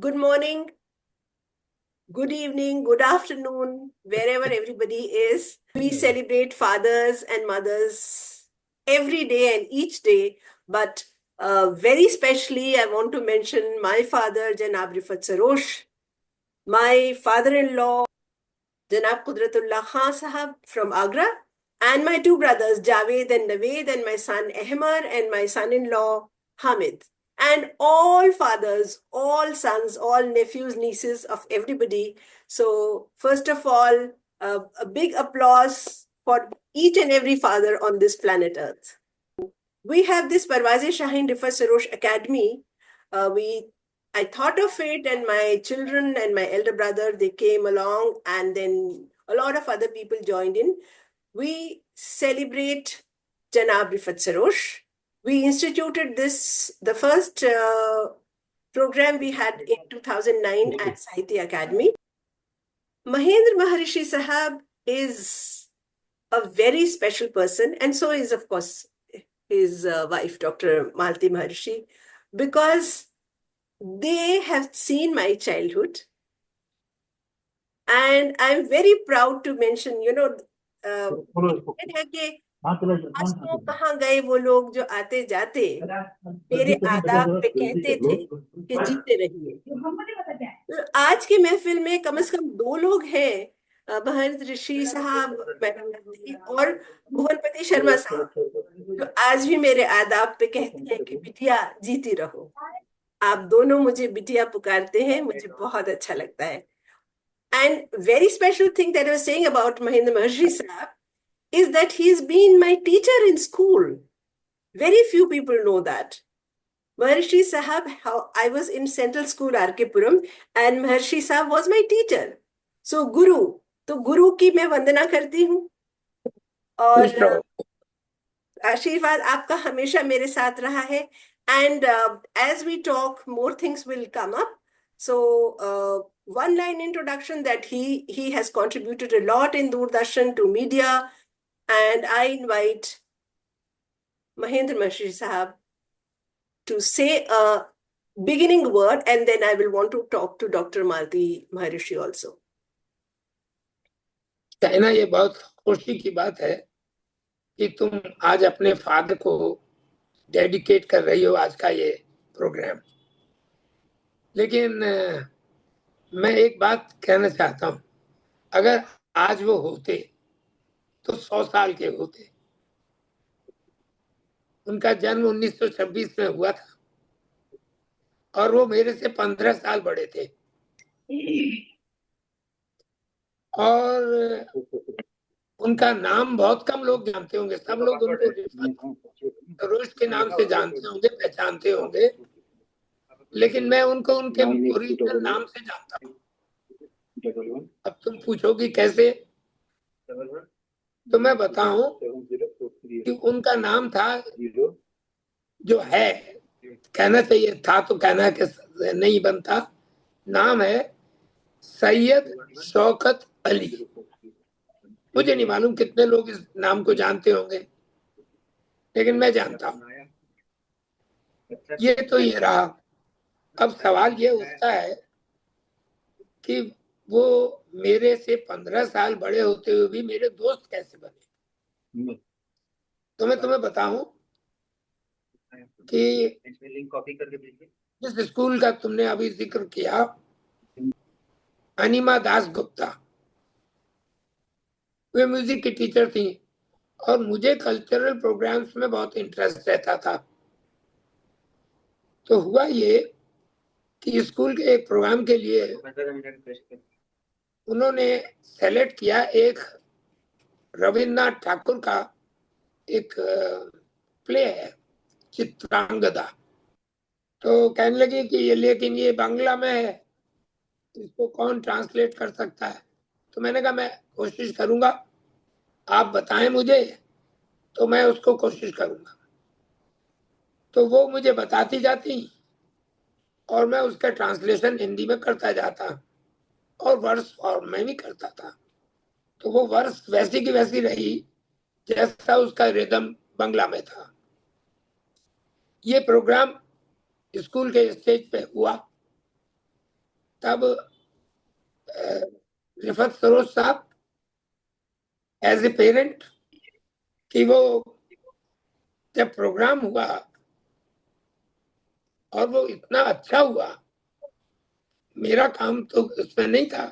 Good morning, good evening, good afternoon, wherever everybody is. We celebrate fathers and mothers every day and each day, but very specially, I want to mention my father, Janab Rifat Sarosh, my father-in-law, Janab Qudratullah Khan Sahab from Agra, and my two brothers, Javed and Naved, and my son Ahmar, and my son-in-law, Hamid. And all fathers, all sons, all nephews, nieces of everybody. So, first of all, a big applause for each and every father on this planet Earth. We have this Parwaze Shaheen Rifat Sarosh Academy. I thought of it, and my children and my elder brother, they came along, and then a lot of other people joined in. We celebrate Janab Rifat Sarosh. We instituted this, the first program we had in 2009 at Sahitya Academy. Mahendra Maharishi Sahab is a very special person, and so is, of course, his wife, Dr. Malti Maharishi, because they have seen my childhood. And I'm very proud to mention, है कि आज तो कहाँ गए वो लोग जो आते जाते मेरे आदाब पे कहते थे कि जीते रहिए। तो आज की महफिल में कम से कम दो लोग हैं, महंत ऋषि साहब, मैडम नंदी और भुवनपति शर्मा साहब, जो आज भी मेरे आदाब पे कहते हैं कि बिटिया जीती रहो। आप दोनों मुझे बिटिया पुकारते हैं, मुझे बहुत अच्छा लगता है। And very special thing that I was saying about Mahendra Maharshi Sahab is that he's been my teacher in school. Very few people know that. Maharshi Sahab, I was in Central School R.K. Puram and Maharshi Sahab was my teacher. So Guru, तो गुरु की मैं वंदना करती हूँ और आशीर्वाद आपका हमेशा मेरे साथ रहा है. And as we talk, more things will come up. So one line introduction that he has contributed a lot in Doordarshan to media, and I invite Mahendra Maharshi Sahab to say a beginning word, and then I will want to talk to Dr. Malti Maharishi also. कहना ये बहुत खुशी की बात है कि तुम आज अपने फादर को डेडिकेट कर रही हो आज का ये प्रोग्राम. लेकिन मैं एक बात कहना चाहता हूँ, अगर आज वो होते तो 100 साल के होते. उनका जन्म 1926 में हुआ था और वो मेरे से 15 साल बड़े थे. और उनका नाम बहुत कम लोग जानते होंगे. सब लोग उनको सरोज के नाम से जानते होंगे, पहचानते होंगे, लेकिन मैं उनको उनके ओरिजिनल नाम से जानता हूँ. अब तुम पूछोगी कैसे, तो मैं बताऊं कि उनका नाम था, जो है, कहना चाहिए था तो कहना के नहीं बनता, नाम है सैयद शौकत अली. मुझे नहीं मालूम कितने लोग इस नाम को जानते होंगे, लेकिन मैं जानता हूँ. ये तो ये रहा. अब सवाल ये उठता है कि वो मेरे से 15 साल बड़े होते हुए भी मेरे दोस्त कैसे बने. तो मैं तुम्हें बताऊं कि जिस स्कूल का तुमने अभी जिक्र किया, अनिमा दास गुप्ता, वे म्यूजिक की टीचर थी और मुझे कल्चरल प्रोग्राम्स में बहुत इंटरेस्ट रहता था. तो हुआ ये कि स्कूल के एक प्रोग्राम के लिए उन्होंने सेलेक्ट किया एक रविन्द्रनाथ ठाकुर का एक प्ले है, चित्रांगदा. तो कहने लगे कि ये, लेकिन ये बांग्ला में है, इसको कौन ट्रांसलेट कर सकता है. तो मैंने कहा मैं कोशिश करूंगा, आप बताएं मुझे तो मैं उसको कोशिश करूंगा. तो वो मुझे बताती जाती और मैं उसका ट्रांसलेशन हिंदी में करता जाता और वर्स फॉर्म में भी करता था. तो वो वर्स वैसी की वैसी रही जैसा उसका रिदम बांग्ला में था. ये प्रोग्राम स्कूल के स्टेज पे हुआ तब रिफत सरोज साहब एज ए पेरेंट कि वो जब प्रोग्राम हुआ और वो इतना अच्छा हुआ, मेरा काम तो उसमें नहीं था,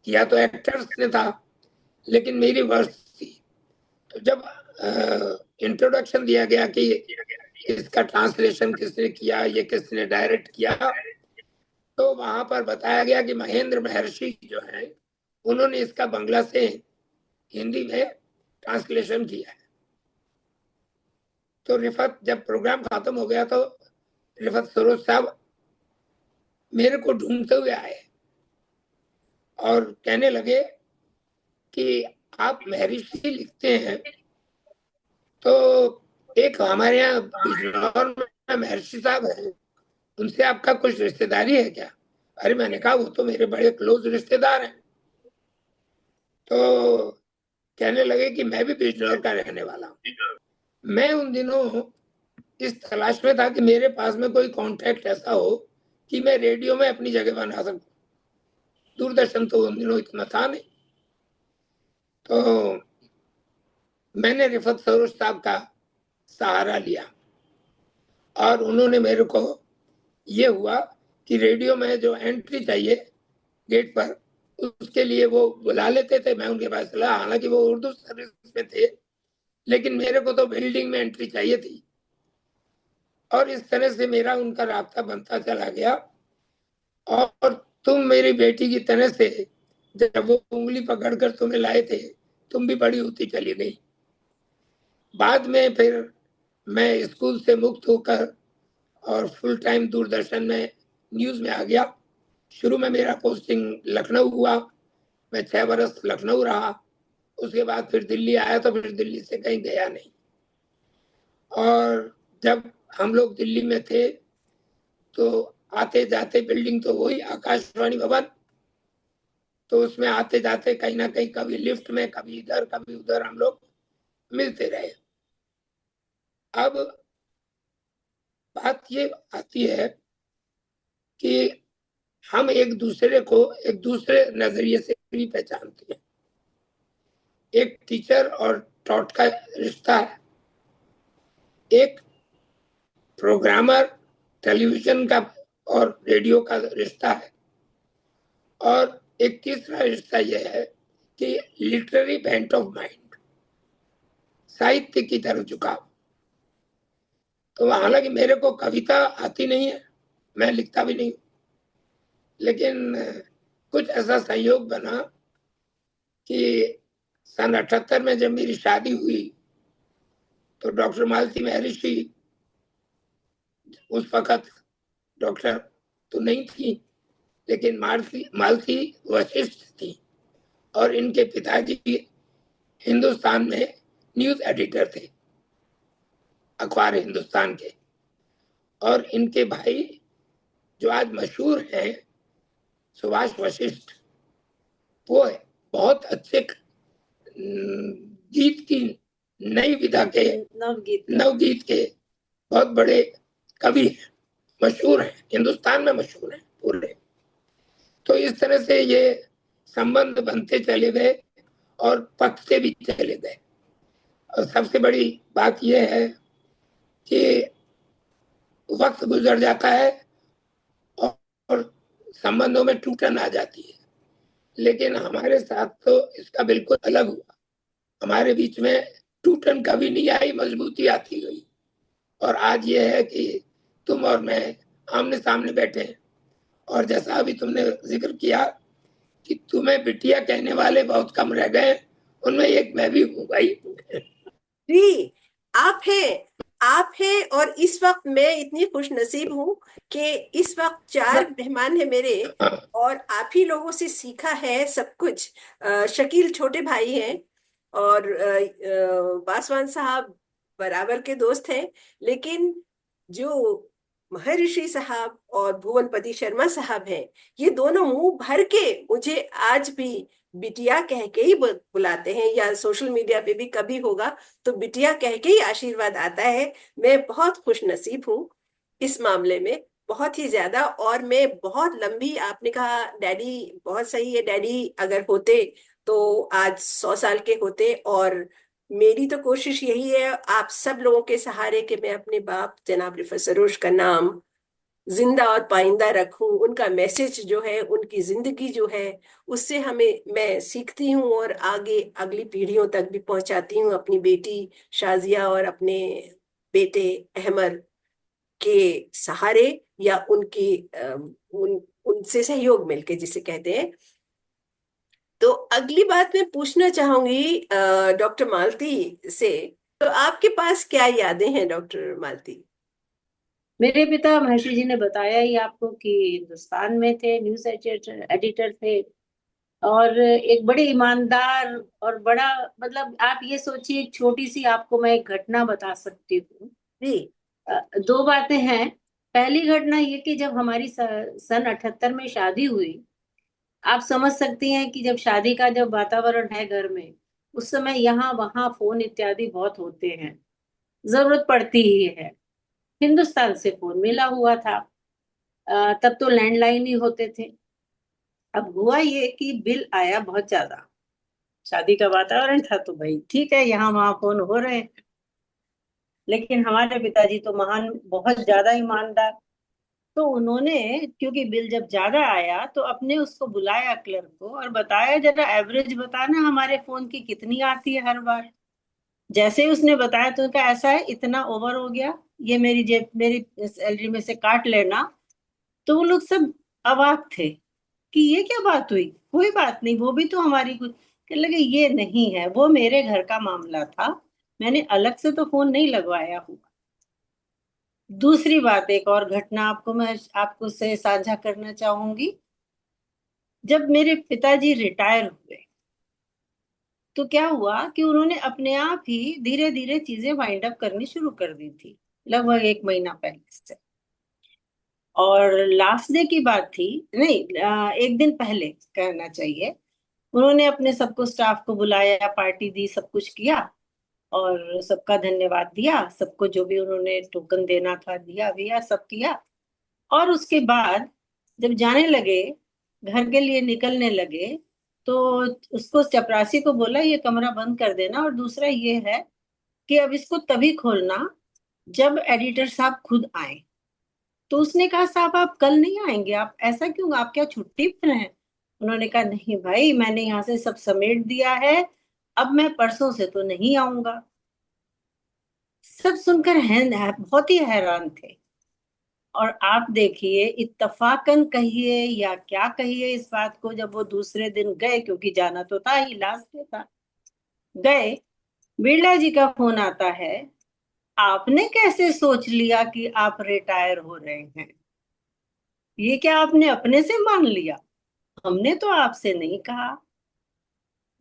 किया तो एक्टर्स ने था, लेकिन मेरी वर्ष थी। तो जब इंट्रोडक्शन दिया गया कि इसका ट्रांसलेशन किसने किया, ये किसने डायरेक्ट किया, तो वहां पर बताया गया कि महेंद्र महर्षि जो है उन्होंने इसका बांग्ला से हिंदी में ट्रांसलेशन किया है। तो रिफत जब प्रोग्राम खत्म हो गया तो रिफत सरोज साहब मेरे को ढूंढते हुए आए और कहने लगे कि आप महर्षि लिखते हैं, तो एक हमारे यहाँ बिजनौर में महर्षि साहब हैं, उनसे आपका कुछ रिश्तेदारी है क्या? अरे मैंने कहा वो तो मेरे बड़े क्लोज रिश्तेदार हैं। तो कहने लगे कि मैं भी बिजनौर का रहने वाला हूँ। मैं उन दिनों इस तलाश में था कि मेरे पास में कोई कॉन्टैक्ट ऐसा हो कि मैं रेडियो में अपनी जगह बना सकूं। दूरदर्शन तो उन दिनों इतना था नहीं। तो मैंने रिफत सरोज साहब का सहारा लिया और उन्होंने मेरे को ये हुआ कि रेडियो में जो एंट्री चाहिए गेट पर, उसके लिए वो बुला लेते थे, मैं उनके पास चला। हालांकि वो उर्दू सर्विस में थे, लेकिन मेरे को तो बिल्डिंग में एंट्री चाहिए थी। और इस तरह से मेरा उनका रास्ता बनता चला गया। और तुम मेरी बेटी की तरह से, जब वो उंगली पकड़कर तुम्हें लाए थे, तुम भी बड़ी होती चली गई। बाद में फिर मैं स्कूल से मुक्त होकर और फुल टाइम दूरदर्शन में न्यूज में आ गया। शुरू में मेरा पोस्टिंग लखनऊ हुआ, मैं 6 बरस लखनऊ रहा। उसके बाद फिर दिल्ली आया, तो फिर दिल्ली से कहीं गया नहीं। और जब हम लोग दिल्ली में थे तो आते जाते बिल्डिंग तो वही आकाशवाणी भवन, तो उसमें आते जाते कहीं ना कहीं, कभी लिफ्ट में, कभी इधर कभी उधर हम लोग मिलते रहे। अब बात ये आती है कि हम एक दूसरे को एक दूसरे नजरिए से भी पहचानते हैं। एक टीचर और टॉट का रिश्ता है, एक प्रोग्रामर टेलीविजन का और रेडियो का रिश्ता है, और एक तीसरा रिश्ता यह है कि लिटरेरी बेंट ऑफ माइंड, साहित्य की तरफ झुकाव। तो हालांकि मेरे को कविता आती नहीं है, मैं लिखता भी नहीं, लेकिन कुछ ऐसा संयोग बना कि सन 78 में जब मेरी शादी हुई तो डॉक्टर मालती महर्षि उस वक्त डॉक्टर तो नहीं थी, लेकिन मालती वशिष्ठ थी, और इनके पिताजी हिंदुस्तान में न्यूज एडिटर थे, अखबार हिंदुस्तान के। और इनके भाई जो आज मशहूर हैं, सुभाष वशिष्ठ, वो बहुत अच्छे गीत की नई विधा के, नवगीत के बहुत बड़े कवि हैं, मशहूर हैं, हिंदुस्तान में मशहूर हैं पूरे। तो इस तरह से ये संबंध बनते चले गए और पकते भी चले गए। और सबसे बड़ी बात यह है कि वक्त गुजर जाता है और संबंधों में टूटन आ जाती है, लेकिन हमारे साथ तो इसका बिल्कुल अलग हुआ। हमारे बीच में टूटन कभी नहीं आई, मजबूती आती गई। और आज ये है कि तुम और मैं आमने सामने बैठे हैं, और जैसा अभी तुमने जिक्र किया कि तुम्हें बिटिया कहने वाले बहुत कम रह गए, उनमें एक मैं भी हूँ भाई। जी, आप हैं, आप हैं। और इस वक्त मैं इतनी खुश नसीब हूँ कि इस वक्त 4 मेहमान हैं मेरे, और आप ही लोगों से सीखा है सब कुछ। शकील छोटे भाई हैं, और पासवान साहब बराबर के दोस्त हैं। लेकिन जो महर्षि साहब और भुवनपति शर्मा साहब हैं, ये दोनों मुंह भर के मुझे आज भी बिटिया कह के ही बुलाते हैं, या सोशल मीडिया पे भी कभी होगा तो बिटिया कह के ही आशीर्वाद आता है। मैं बहुत खुश नसीब हूँ इस मामले में, बहुत ही ज्यादा। और मैं बहुत लंबी, आपने कहा डैडी, बहुत सही है, डैडी अगर होते तो आज 100 साल के होते। और मेरी तो कोशिश यही है आप सब लोगों के सहारे कि मैं अपने बाप जनाब रिफत सरोज का नाम जिंदा और पाइंदा रखूं। उनका मैसेज जो है, उनकी जिंदगी जो है, उससे हमें मैं सीखती हूँ और आगे अगली पीढ़ियों तक भी पहुंचाती हूँ, अपनी बेटी शाजिया और अपने बेटे अहमद के सहारे, या उनकी उनसे सहयोग मिलके जिसे कहते हैं। तो अगली बात मैं पूछना चाहूंगी डॉक्टर मालती से। तो आपके पास क्या यादें हैं डॉक्टर मालती? मेरे पिता महर्षि जी ने बताया ही आपको कि हिंदुस्तान में थे, न्यूज एडिटर एडिटर थे, और एक बड़े ईमानदार और बड़ा, मतलब आप ये सोचिए, एक छोटी सी आपको मैं एक घटना बता सकती हूँ। जी। दो बातें हैं। पहली घटना ये कि जब हमारी सन 78 में शादी हुई, आप समझ सकती हैं कि जब शादी का जब वातावरण है घर में, उस समय यहाँ वहाँ फोन इत्यादि बहुत होते हैं, जरूरत पड़ती ही है। हिंदुस्तान से फोन मिला हुआ था। तब तो लैंडलाइन ही होते थे। अब हुआ ये कि बिल आया बहुत ज्यादा। शादी का वातावरण था तो भाई ठीक है, यहाँ वहाँ फोन हो रहे हैं। लेकिन हमारे पिताजी तो महान, बहुत ज्यादा ईमानदार। तो उन्होंने, क्योंकि बिल जब ज्यादा आया तो अपने उसको बुलाया क्लर्क को और बताया, जरा एवरेज बताना हमारे फोन की कितनी आती है हर बार। जैसे ही उसने बताया तो उनका ऐसा है, इतना ओवर हो गया, ये मेरी जेब, मेरी सैलरी में से काट लेना। तो वो लोग सब अवाक थे कि ये क्या बात हुई। कोई बात नहीं, वो भी तो हमारी कुछ, कहने लगे ये नहीं है, वो मेरे घर का मामला था, मैंने अलग से तो फोन नहीं लगवाया हुआ। दूसरी बात, एक और घटना मैं आपको से साझा करना चाहूंगी। जब मेरे पिताजी रिटायर हुए तो क्या हुआ कि उन्होंने अपने आप ही धीरे धीरे चीजें वाइंड अप करनी शुरू कर दी थी, लगभग 1 महीना पहले से। और लास्ट डे की बात थी, नहीं, एक दिन पहले कहना चाहिए, उन्होंने अपने सबको, स्टाफ को बुलाया, पार्टी दी, सब कुछ किया, और सबका धन्यवाद दिया, सबको जो भी उन्होंने टोकन देना था दिया दिया, सब किया। और उसके बाद जब जाने लगे, घर के लिए निकलने लगे, तो उसको, चपरासी को बोला ये कमरा बंद कर देना, और दूसरा ये है कि अब इसको तभी खोलना जब एडिटर साहब खुद आए। तो उसने कहा साहब आप कल नहीं आएंगे, आप ऐसा क्यों, आप क्या छुट्टी पर हैं? उन्होंने कहा नहीं भाई, मैंने यहाँ से सब समेट दिया है, अब मैं परसों से तो नहीं आऊंगा। सब सुनकर बहुत ही हैरान थे। और आप देखिए, इत्तफाकन कहिए या क्या कहिए इस बात को, जब वो दूसरे दिन गए, क्योंकि जाना तो था ही, लास्ट डे था, गए, बिरला जी का फोन आता है, आपने कैसे सोच लिया कि आप रिटायर हो रहे हैं? ये क्या आपने अपने से मान लिया? हमने तो आपसे नहीं कहा।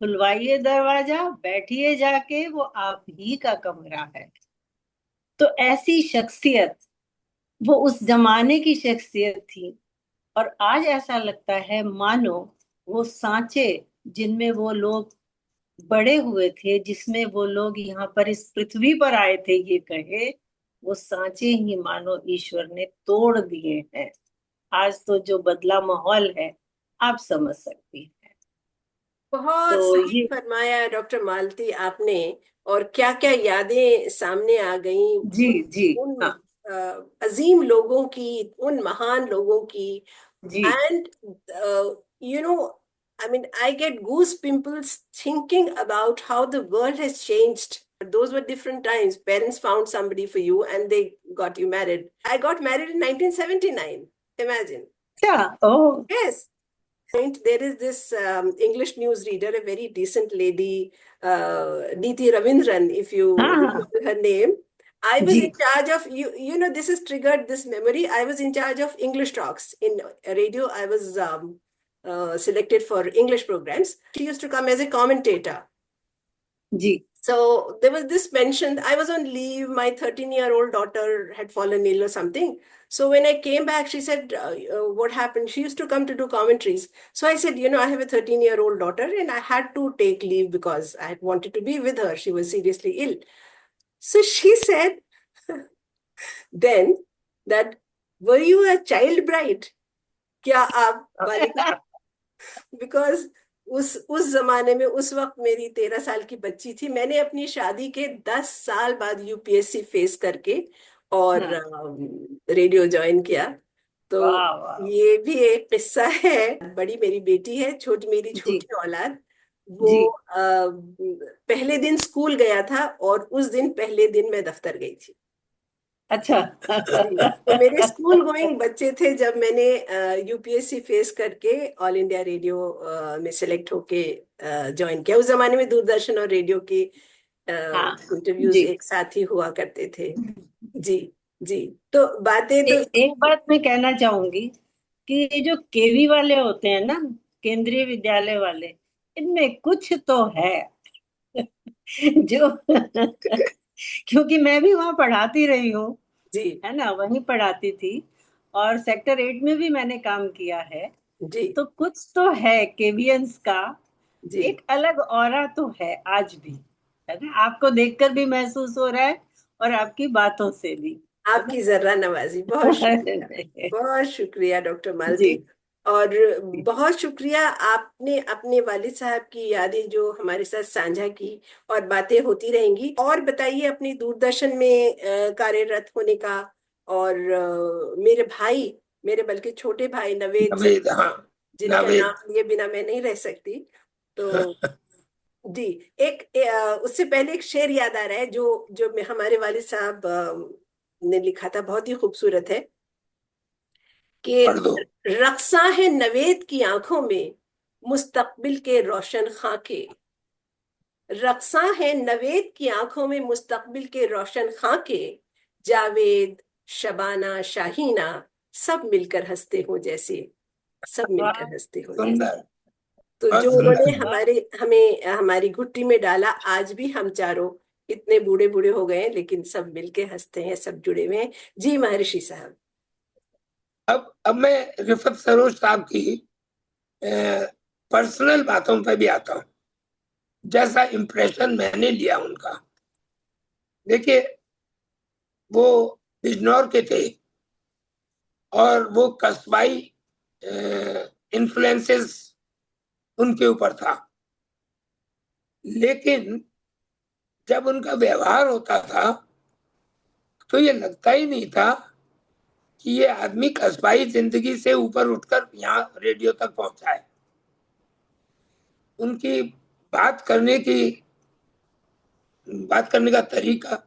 खुलवाइए दरवाजा, बैठिए जाके, वो आप ही का कमरा है। तो ऐसी शख्सियत, वो उस जमाने की शख्सियत थी। और आज ऐसा लगता है मानो वो सांचे जिनमें वो लोग बड़े हुए थे, जिसमें वो लोग यहाँ पर इस पृथ्वी पर आए थे, ये कहे, वो सांचे ही मानो ईश्वर ने तोड़ दिए हैं। आज तो जो बदला माहौल है, आप समझ सकती हैं। बहुत तो सही ये, फरमाया डॉक्टर मालती आपने। और क्या क्या यादें सामने आ गई जी जी, उन हाँ, अजीम लोगों की, उन महान लोगों की। जी, And you know, I mean, I get goose pimples thinking about how the world has changed. Those were different times. Parents found somebody for you and they got you married. I got married in 1979. Imagine. क्या, ओ, Yes. And there is this English news reader, a very decent lady, Neeti Ravindran, if हाँ you हाँ, remember her name. I was in जी, charge of, you know, this has triggered this memory. I was in charge of English talks in radio. I was selected for English programs. She used to come as a commentator. जी, So there was this mention. I was on leave. My 13-year-old daughter had fallen ill or something. So when I came back, she said, what happened? She used to come to do commentaries. So I said, you know, I have a 13-year-old daughter and I had to take leave because I had wanted to be with her. She was seriously ill. So she said then that were you a child bride? क्या आप बालिका? Because उस जमाने में, उस वक्त मेरी 13 साल की बच्ची थी। मैंने अपनी शादी के 10 साल बाद यूपीएससी फेस करके और हाँ। रेडियो ज्वाइन किया। तो वाह वाह। ये भी एक किस्सा है। बड़ी मेरी बेटी है, मेरी जी छोटी औलाद। वो जी। पहले दिन स्कूल गया था और उस दिन पहले दिन मैं दफ्तर गई थी। अच्छा। जी, तो मेरे स्कूल गोइंग बच्चे थे जब मैंने यूपीएससी फेस करके ऑल इंडिया रेडियो में सेलेक्ट होके ज्वाइन किया। उस जमाने में दूरदर्शन और रेडियो की हाँ इंटरव्यूज जी। एक साथ ही हुआ करते थे। जी जी। तो बातें तो एक बात मैं कहना चाहूंगी कि ये जो केवी वाले होते हैं ना, केंद्रीय विद्यालय वाले, इनमें कुछ तो है जो क्योंकि मैं भी वहां पढ़ाती रही हूँ, जी है ना, वहीं पढ़ाती थी। और सेक्टर 8 में भी मैंने काम किया है। जी तो कुछ तो है केवियंस का, जी। एक अलग ऑरा तो है आज भी, है ना, आपको देखकर भी महसूस हो रहा है और आपकी बातों से भी, है ना। आपकी जर्रा नवाजी, बहुत शुक्रिया। बहुत शुक्रिया डॉक्टर जी मालती। और बहुत शुक्रिया, आपने अपने वालिद साहब की यादें जो हमारे साथ साझा की। और बातें होती रहेंगी। और बताइए अपनी दूरदर्शन में कार्यरत होने का। और मेरे भाई, मेरे बल्कि छोटे भाई नवेद सर, नवेद, हाँ, जिनका नवेद। नाम लिए बिना मैं नहीं रह सकती। तो जी, उससे पहले एक शेर याद आ रहा है जो जो हमारे वालिद साहब ने लिखा था, बहुत ही खूबसूरत है कि पढ़ दो। रक्सा है नवेद की आंखों में मुस्तकबिल के रोशन खाके। रक्सा है नवेद की आंखों में मुस्तकबिल के रोशन खाके। जावेद, शबाना, शाहीना, सब मिलकर हंसते हो जैसे, सब वाह, मिलकर हंसते हो जैसे। सुंदर, तो बहुत जो उन्होंने सुंदर। वाह। हमें हमारी घुट्टी में डाला, आज भी हम चारों इतने बूढ़े बूढ़े हो गए हैं लेकिन सब मिलके हंसते हैं, सब जुड़े हुए हैं। जी महर्षि साहब। अब मैं रिफत सरोज साहब की पर्सनल बातों पर भी आता हूँ, जैसा इम्प्रेशन मैंने लिया उनका। देखिए, वो बिजनौर के थे और वो कस्बाई इन्फ्लुएंसेस उनके ऊपर था, लेकिन जब उनका व्यवहार होता था तो ये लगता ही नहीं था कि ये आदमी कस्बाई जिंदगी से ऊपर उठकर यहाँ रेडियो तक पहुंचा है। उनकी बात करने की बात करने का तरीका,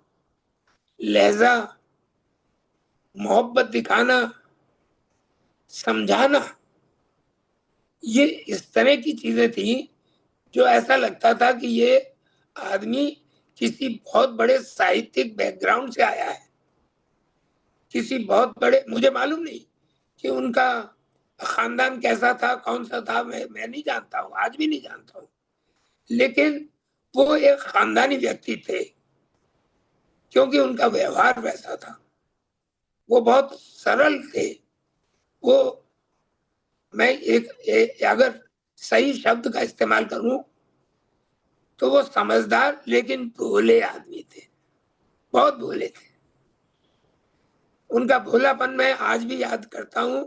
लहजा, मोहब्बत दिखाना, समझाना, ये इस तरह की चीजें थी जो ऐसा लगता था कि ये आदमी किसी बहुत बड़े साहित्यिक बैकग्राउंड से आया है। किसी बहुत बड़े, मुझे मालूम नहीं कि उनका खानदान कैसा था, कौन सा था, मैं नहीं जानता हूँ, आज भी नहीं जानता हूँ। लेकिन वो एक खानदानी व्यक्ति थे क्योंकि उनका व्यवहार वैसा था। वो बहुत सरल थे। वो, मैं अगर सही शब्द का इस्तेमाल करूं तो वो समझदार लेकिन भोले आदमी थे, बहुत भोले थे। उनका भोलापन मैं आज भी याद करता हूं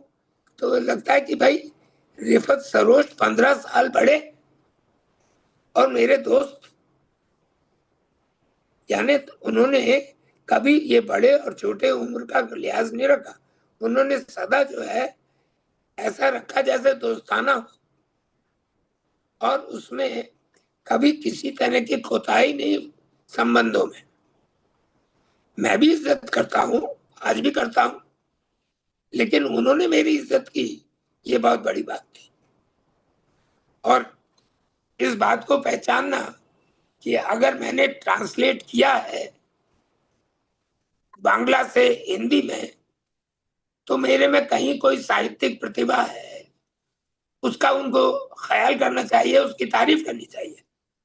तो लगता है कि भाई, रिफत सरोज 15 साल बड़े और मेरे दोस्त, यानी उन्होंने कभी ये बड़े और छोटे उम्र का लिहाज नहीं रखा। उन्होंने सदा जो है ऐसा रखा जैसे दोस्ताना हो, और उसमें कभी किसी तरह की कोताही नहीं संबंधों में। मैं भी इज्जत करता हूँ, आज भी करता हूँ, लेकिन उन्होंने मेरी इज्जत की, ये बहुत बड़ी बात थी। और इस बात को पहचानना कि अगर मैंने ट्रांसलेट किया है बांग्ला से हिंदी में तो मेरे में कहीं कोई साहित्यिक प्रतिभा है, उसका उनको ख्याल करना चाहिए, उसकी तारीफ करनी चाहिए।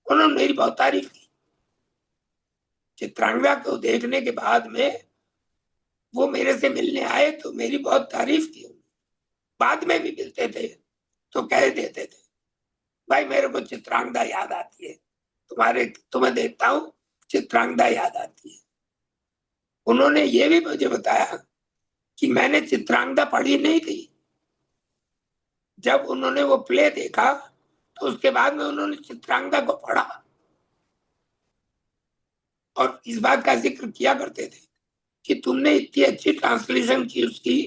उन्होंने मेरी बहुत तारीफ की। चित्रांगदा को देखने के बाद में वो मेरे से मिलने आए तो मेरी बहुत तारीफ की। बाद में भी मिलते थे तो कह देते थे, भाई मेरे को चित्रांगदा याद आती है, तुम्हें देखता हूँ चित्रांगदा याद आती है। उन्होंने ये भी मुझे बताया कि मैंने चित्रांगदा पढ़ी नहीं थी। जब उन्होंने वो प्ले देखा तो उसके बाद में उन्होंने चित्रांगदा को पढ़ा और इस बात का जिक्र किया करते थे कि तुमने इतनी अच्छी ट्रांसलेशन की उसकी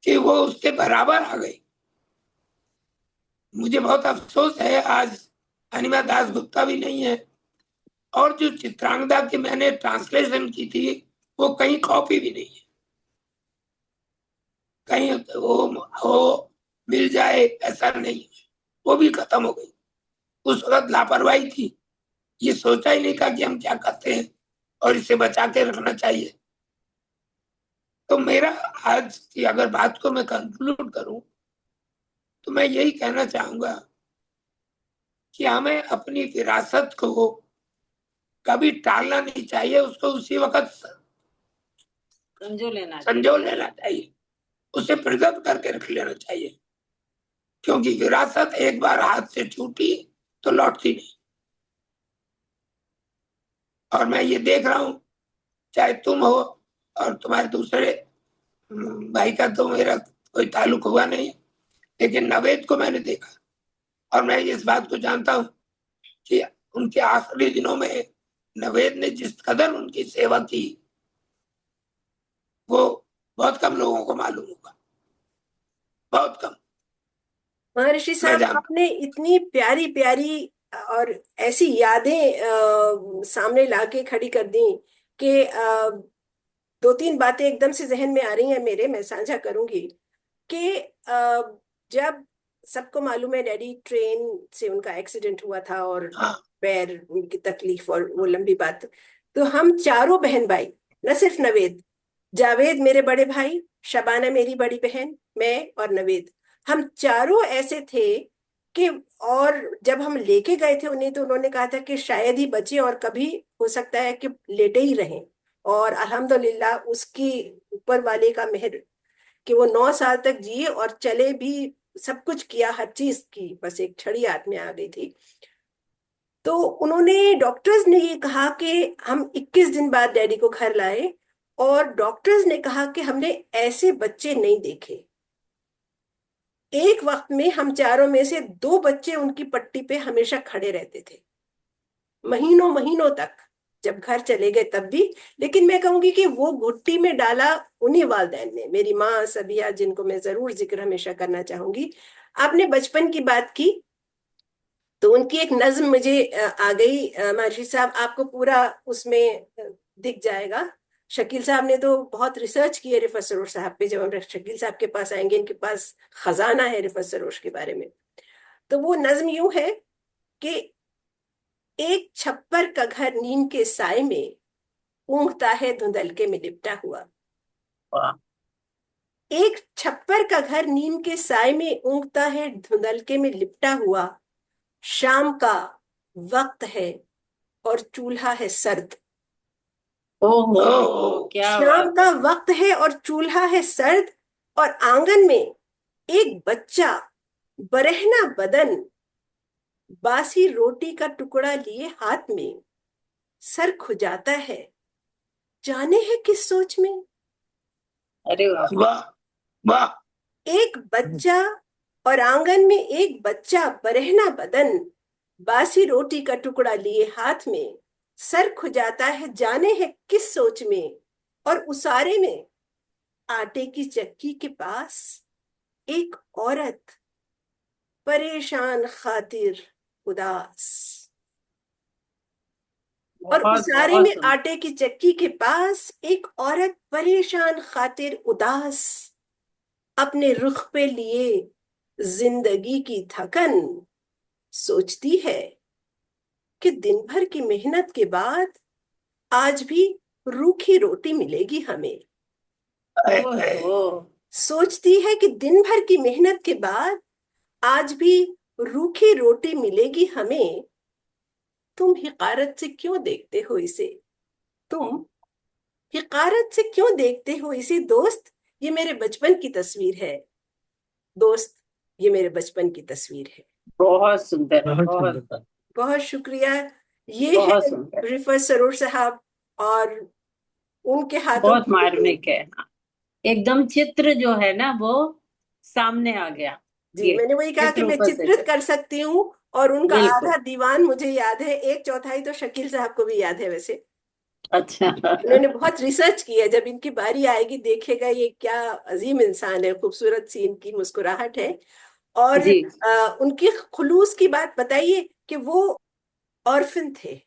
कि वो उसके बराबर आ गई। मुझे बहुत अफसोस है आज अनिमा दास गुप्ता भी नहीं है, और जो चित्रांगदा की मैंने ट्रांसलेशन की थी वो कहीं कॉपी भी नहीं है, कहीं वो मिल जाए ऐसा नहीं है, वो भी खत्म हो गई। उस वक्त लापरवाही थी, ये सोचा ही नहीं था कि हम क्या करते हैं और इसे बचा के रखना चाहिए। तो मेरा आज की अगर बात को मैं कंक्लूड करूं तो मैं यही कहना चाहूंगा कि हमें अपनी विरासत को कभी टालना नहीं चाहिए, उसको उसी वक्त संजो लेना चाहिए, उसे प्रिजर्व करके रख लेना चाहिए, क्योंकि विरासत एक बार हाथ से छूटी तो लौटती नहीं। और मैं ये देख रहा हूं, चाहे तुम हो और तुम्हारे दूसरे भाई का तो मेरा कोई ताल्लुक हुआ नहीं, लेकिन नवेद को मैंने देखा और मैं इस बात को जानता हूं कि उनके आखिरी दिनों में नवेद ने जिस कदर उनकी सेवा की वो बहुत कम लोगों को मालूम होगा, बहुत कम। महर्षि मैं साहब, जानता आपने इतनी प्यारी प्यारी और ऐसी यादें सामने लाके खड़ी कर दी कि दो तीन बातें एकदम से जहन में आ रही हैं मेरे, मैं साझा करूंगी कि जब सबको मालूम है डैडी ट्रेन से उनका एक्सीडेंट हुआ था और हाँ पैर उनकी तकलीफ और वो लंबी बात, तो हम चारों बहन भाई, न सिर्फ नवेद, जावेद मेरे बड़े भाई, शबाना मेरी बड़ी बहन, मैं और नवेद, हम चारों ऐसे थे कि, और जब हम लेके गए थे उन्हें तो उन्होंने कहा था कि शायद ही बचे और कभी हो सकता है कि लेटे ही रहें। और अल्हम्दुलिल्लाह उसकी ऊपर वाले का मेहर कि वो 9 साल तक जिए और चले भी, सब कुछ किया, हर चीज की, बस एक छड़ी हाथ में आ गई थी। तो उन्होंने, डॉक्टर्स ने ये कहा कि हम 21 दिन बाद डैडी को घर लाए, और डॉक्टर्स ने कहा कि हमने ऐसे बच्चे नहीं देखे। एक वक्त में हम चारों में से 2 बच्चे उनकी पट्टी पे हमेशा खड़े रहते थे, महीनों महीनों तक, जब घर चले गए तब भी। लेकिन मैं कहूंगी कि वो घुट्टी में डाला उन्हीं वालदैन ने, मेरी माँ सबिया, जिनको मैं जरूर जिक्र हमेशा करना चाहूंगी। आपने बचपन की बात की तो उनकी एक नज्म मुझे आ गई। महर्षि साहब, आपको पूरा उसमें दिख जाएगा। शकील साहब ने तो बहुत रिसर्च की है रिफत सरोश साहब पे, जब हम शकील साहब के पास आएंगे, इनके पास खजाना है रिफत सरोश के बारे में। तो वो नज्म यूं है कि एक छप्पर का घर नीम के साय में ऊँघता है धुंधलके में लिपटा हुआ। वाह। एक छप्पर का घर नीम के साय में ऊँघता है धुंधलके में लिपटा हुआ। शाम का वक्त है और चूल्हा है सर्द। ओहो, ओहो, क्या शाम बात का है। वक्त है और चूल्हा है सर्द, और आंगन में एक बच्चा बरहना बदन, बासी रोटी का टुकड़ा लिए हाथ में, सर खुजाता है जाने है किस सोच में। अरे वाह। वाह वाह। एक बच्चा, और आंगन में एक बच्चा बरहना बदन, बासी रोटी का टुकड़ा लिए हाथ में, सर खुजाता है जाने है किस सोच में। और उसारे में आटे की चक्की के पास एक औरत, परेशान खातिर उदास। और बहुत उसारे बहुत में सुंदर। आटे की चक्की के पास एक औरत, परेशान खातिर उदास, अपने रुख पे लिए जिंदगी की थकन, सोचती है कि दिन भर की मेहनत के बाद आज भी रूखी रोटी मिलेगी हमें। ओहो। सोचती है कि दिन भर की मेहनत के बाद आज भी रूखी रोटी मिलेगी हमें। तुम हिकारत से क्यों देखते हो इसे, तुम हिकारत से क्यों देखते हो इसे दोस्त, ये मेरे बचपन की तस्वीर है। दोस्त, ये मेरे बचपन की तस्वीर है। बहुत सुंदर, बहुत सुंदर। बहुत शुक्रिया। ये है बहुत सुंदर। रिफत सरूर साहब, और उनके हाथों बहुत की मार्मिक है। एकदम चित्र जो है ना वो सामने आ गया। जी, ये मैंने वही कहा कि चित्र मैं ऊपर से चित्रित कर सकती हूँ। और उनका बिल्कुल। आधा दीवान मुझे याद है, एक चौथाई तो शकील साहब को भी याद है वैसे। अच्छा। उन्होंने बहुत रिसर्च की है, जब इनकी बारी आएगी देखेगा ये क्या अजीम इंसान है, खूबसूरत सी इनकी मुस्कुराहट है। और जी। उनकी खुलूस की बात बताइए कि वो ऑर्फन थे,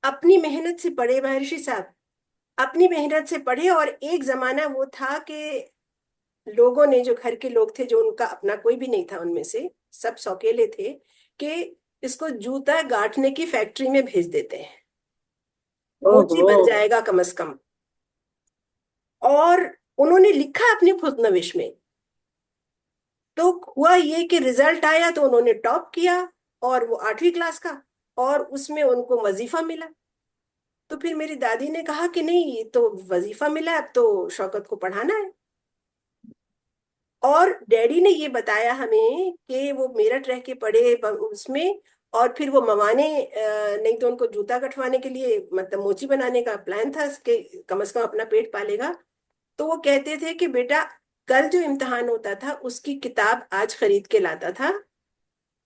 अपनी मेहनत से पढ़े महर्षि साहब, अपनी मेहनत से पढ़े। और एक जमाना वो था कि लोगों ने, जो घर के लोग थे, जो उनका अपना कोई भी नहीं था उनमें से, सब सौकेले थे, कि इसको जूता गांठने की फैक्ट्री में भेज देते हैं, मोची ओहो। बन जाएगा कम से कम। और उन्होंने लिखा अपनी खुदनविश में। तो हुआ ये कि रिजल्ट आया तो उन्होंने टॉप किया, और वो 8वीं क्लास का, और उसमें उनको वजीफा मिला। तो फिर मेरी दादी ने कहा कि नहीं, ये तो वजीफा मिला, अब तो शौकत को पढ़ाना है। और डैडी ने ये बताया हमें कि वो मेरठ रह के पढ़े उसमें, और फिर वो मवाने, नहीं तो उनको जूता कटवाने के लिए, मतलब मोची बनाने का प्लान था कि कम से कम अपना पेट पालेगा। तो वो कहते थे कि बेटा, कल जो इम्तिहान होता था उसकी किताब आज खरीद के लाता था,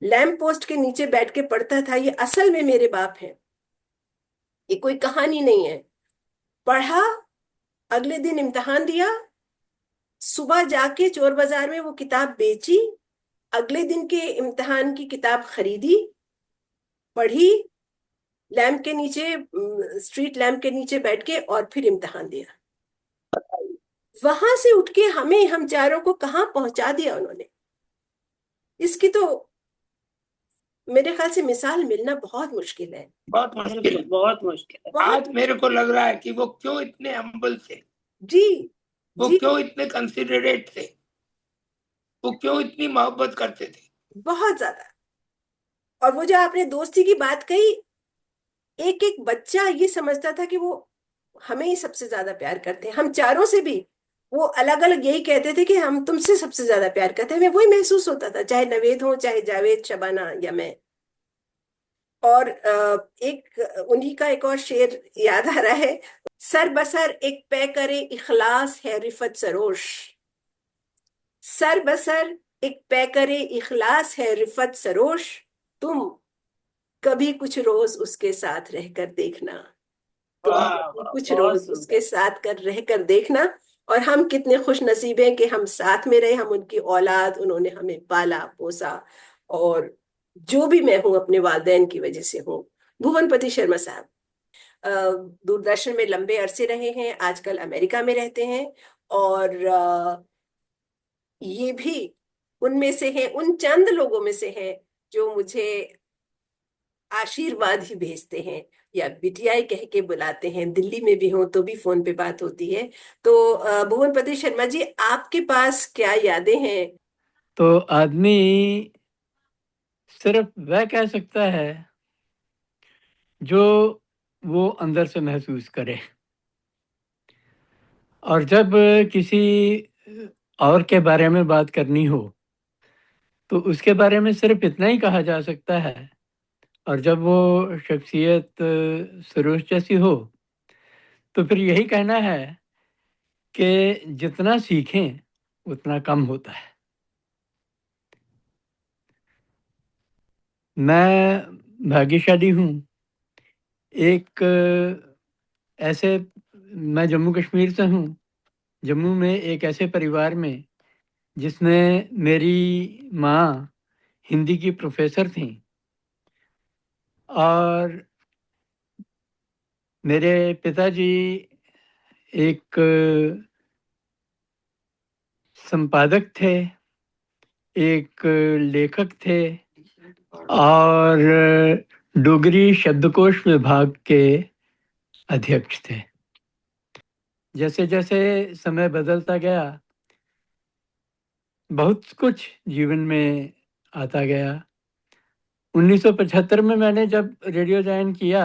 लैंप पोस्ट के नीचे बैठ के पढ़ता था। ये असल में मेरे बाप हैं, ये कोई कहानी नहीं है। पढ़ा, अगले दिन इम्तिहान दिया, सुबह जाके चोर बाजार में वो किताब बेची, अगले दिन के इम्तिहान की किताब खरीदी, पढ़ी, लैंप के नीचे, स्ट्रीट लैंप के नीचे बैठ के, और फिर इम्तिहान दिया। वहां से उठ के हमें, हम चारों को कहाँ पहुंचा दिया उन्होंने। इसकी तो मेरे ख्याल से मिसाल मिलना बहुत मुश्किल है। बहुत मुश्किल। बहुत मुश्किल है। आज मेरे को लग रहा है कि वो क्यों इतने हम्बल थे, जी। वो जी। क्यों इतने कंसिडरेट थे, वो क्यों इतनी मोहब्बत करते थे। बहुत ज्यादा। और वो जो आपने दोस्ती की बात कही, एक एक बच्चा ये समझता था कि वो हमें ही सबसे ज्यादा प्यार करते हैं, हम चारों से भी। वो अलग अलग यही कहते थे कि हम तुमसे सबसे ज्यादा प्यार करते हैं। हमें वही महसूस होता था, चाहे नवेद हो, चाहे जावेद, शबाना या मैं। और एक उन्हीं का एक और शेर याद आ रहा है, सर बसर एक पै करे इखलास है रिफत सरोश। सर बसर एक पै करे इखलास है रिफत सरोश, तुम कभी कुछ रोज उसके साथ रहकर देखना। तुम वाह कभी वाह, कुछ बहुत रोज उसके सुंदर। साथ कर रहकर देखना। और हम कितने खुश नसीब हैं कि हम साथ में रहे, हम उनकी औलाद, उन्होंने हमें पाला पोसा। और जो भी मैं हूं अपने वालिदैन की वजह से हूँ। भुवनपति शर्मा साहब अ, दूरदर्शन में लंबे अरसे रहे हैं, आजकल अमेरिका में रहते हैं। और ये भी उनमें से हैं, उन चंद लोगों में से हैं जो मुझे आशीर्वाद ही भेजते हैं, या बिटियाई कह के बुलाते हैं। दिल्ली में भी हो तो भी फोन पे बात होती है। तो भुवनपति शर्मा जी, आपके पास क्या यादें हैं? तो आदमी सिर्फ वह कह सकता है जो वो अंदर से महसूस करे। और जब किसी और के बारे में बात करनी हो तो उसके बारे में सिर्फ इतना ही कहा जा सकता है। और जब वो शख्सियत सरोज जैसी हो तो फिर यही कहना है कि जितना सीखें उतना कम होता है। मैं भाग्यशाली हूँ। एक ऐसे, मैं जम्मू कश्मीर से हूँ। जम्मू में एक ऐसे परिवार में जिसमें मेरी माँ हिंदी की प्रोफेसर थी और मेरे पिताजी एक संपादक थे, एक लेखक थे और डोगरी शब्दकोश विभाग के अध्यक्ष थे। जैसे जैसे समय बदलता गया बहुत कुछ जीवन में आता गया। 1975 में मैंने जब रेडियो ज्वाइन किया,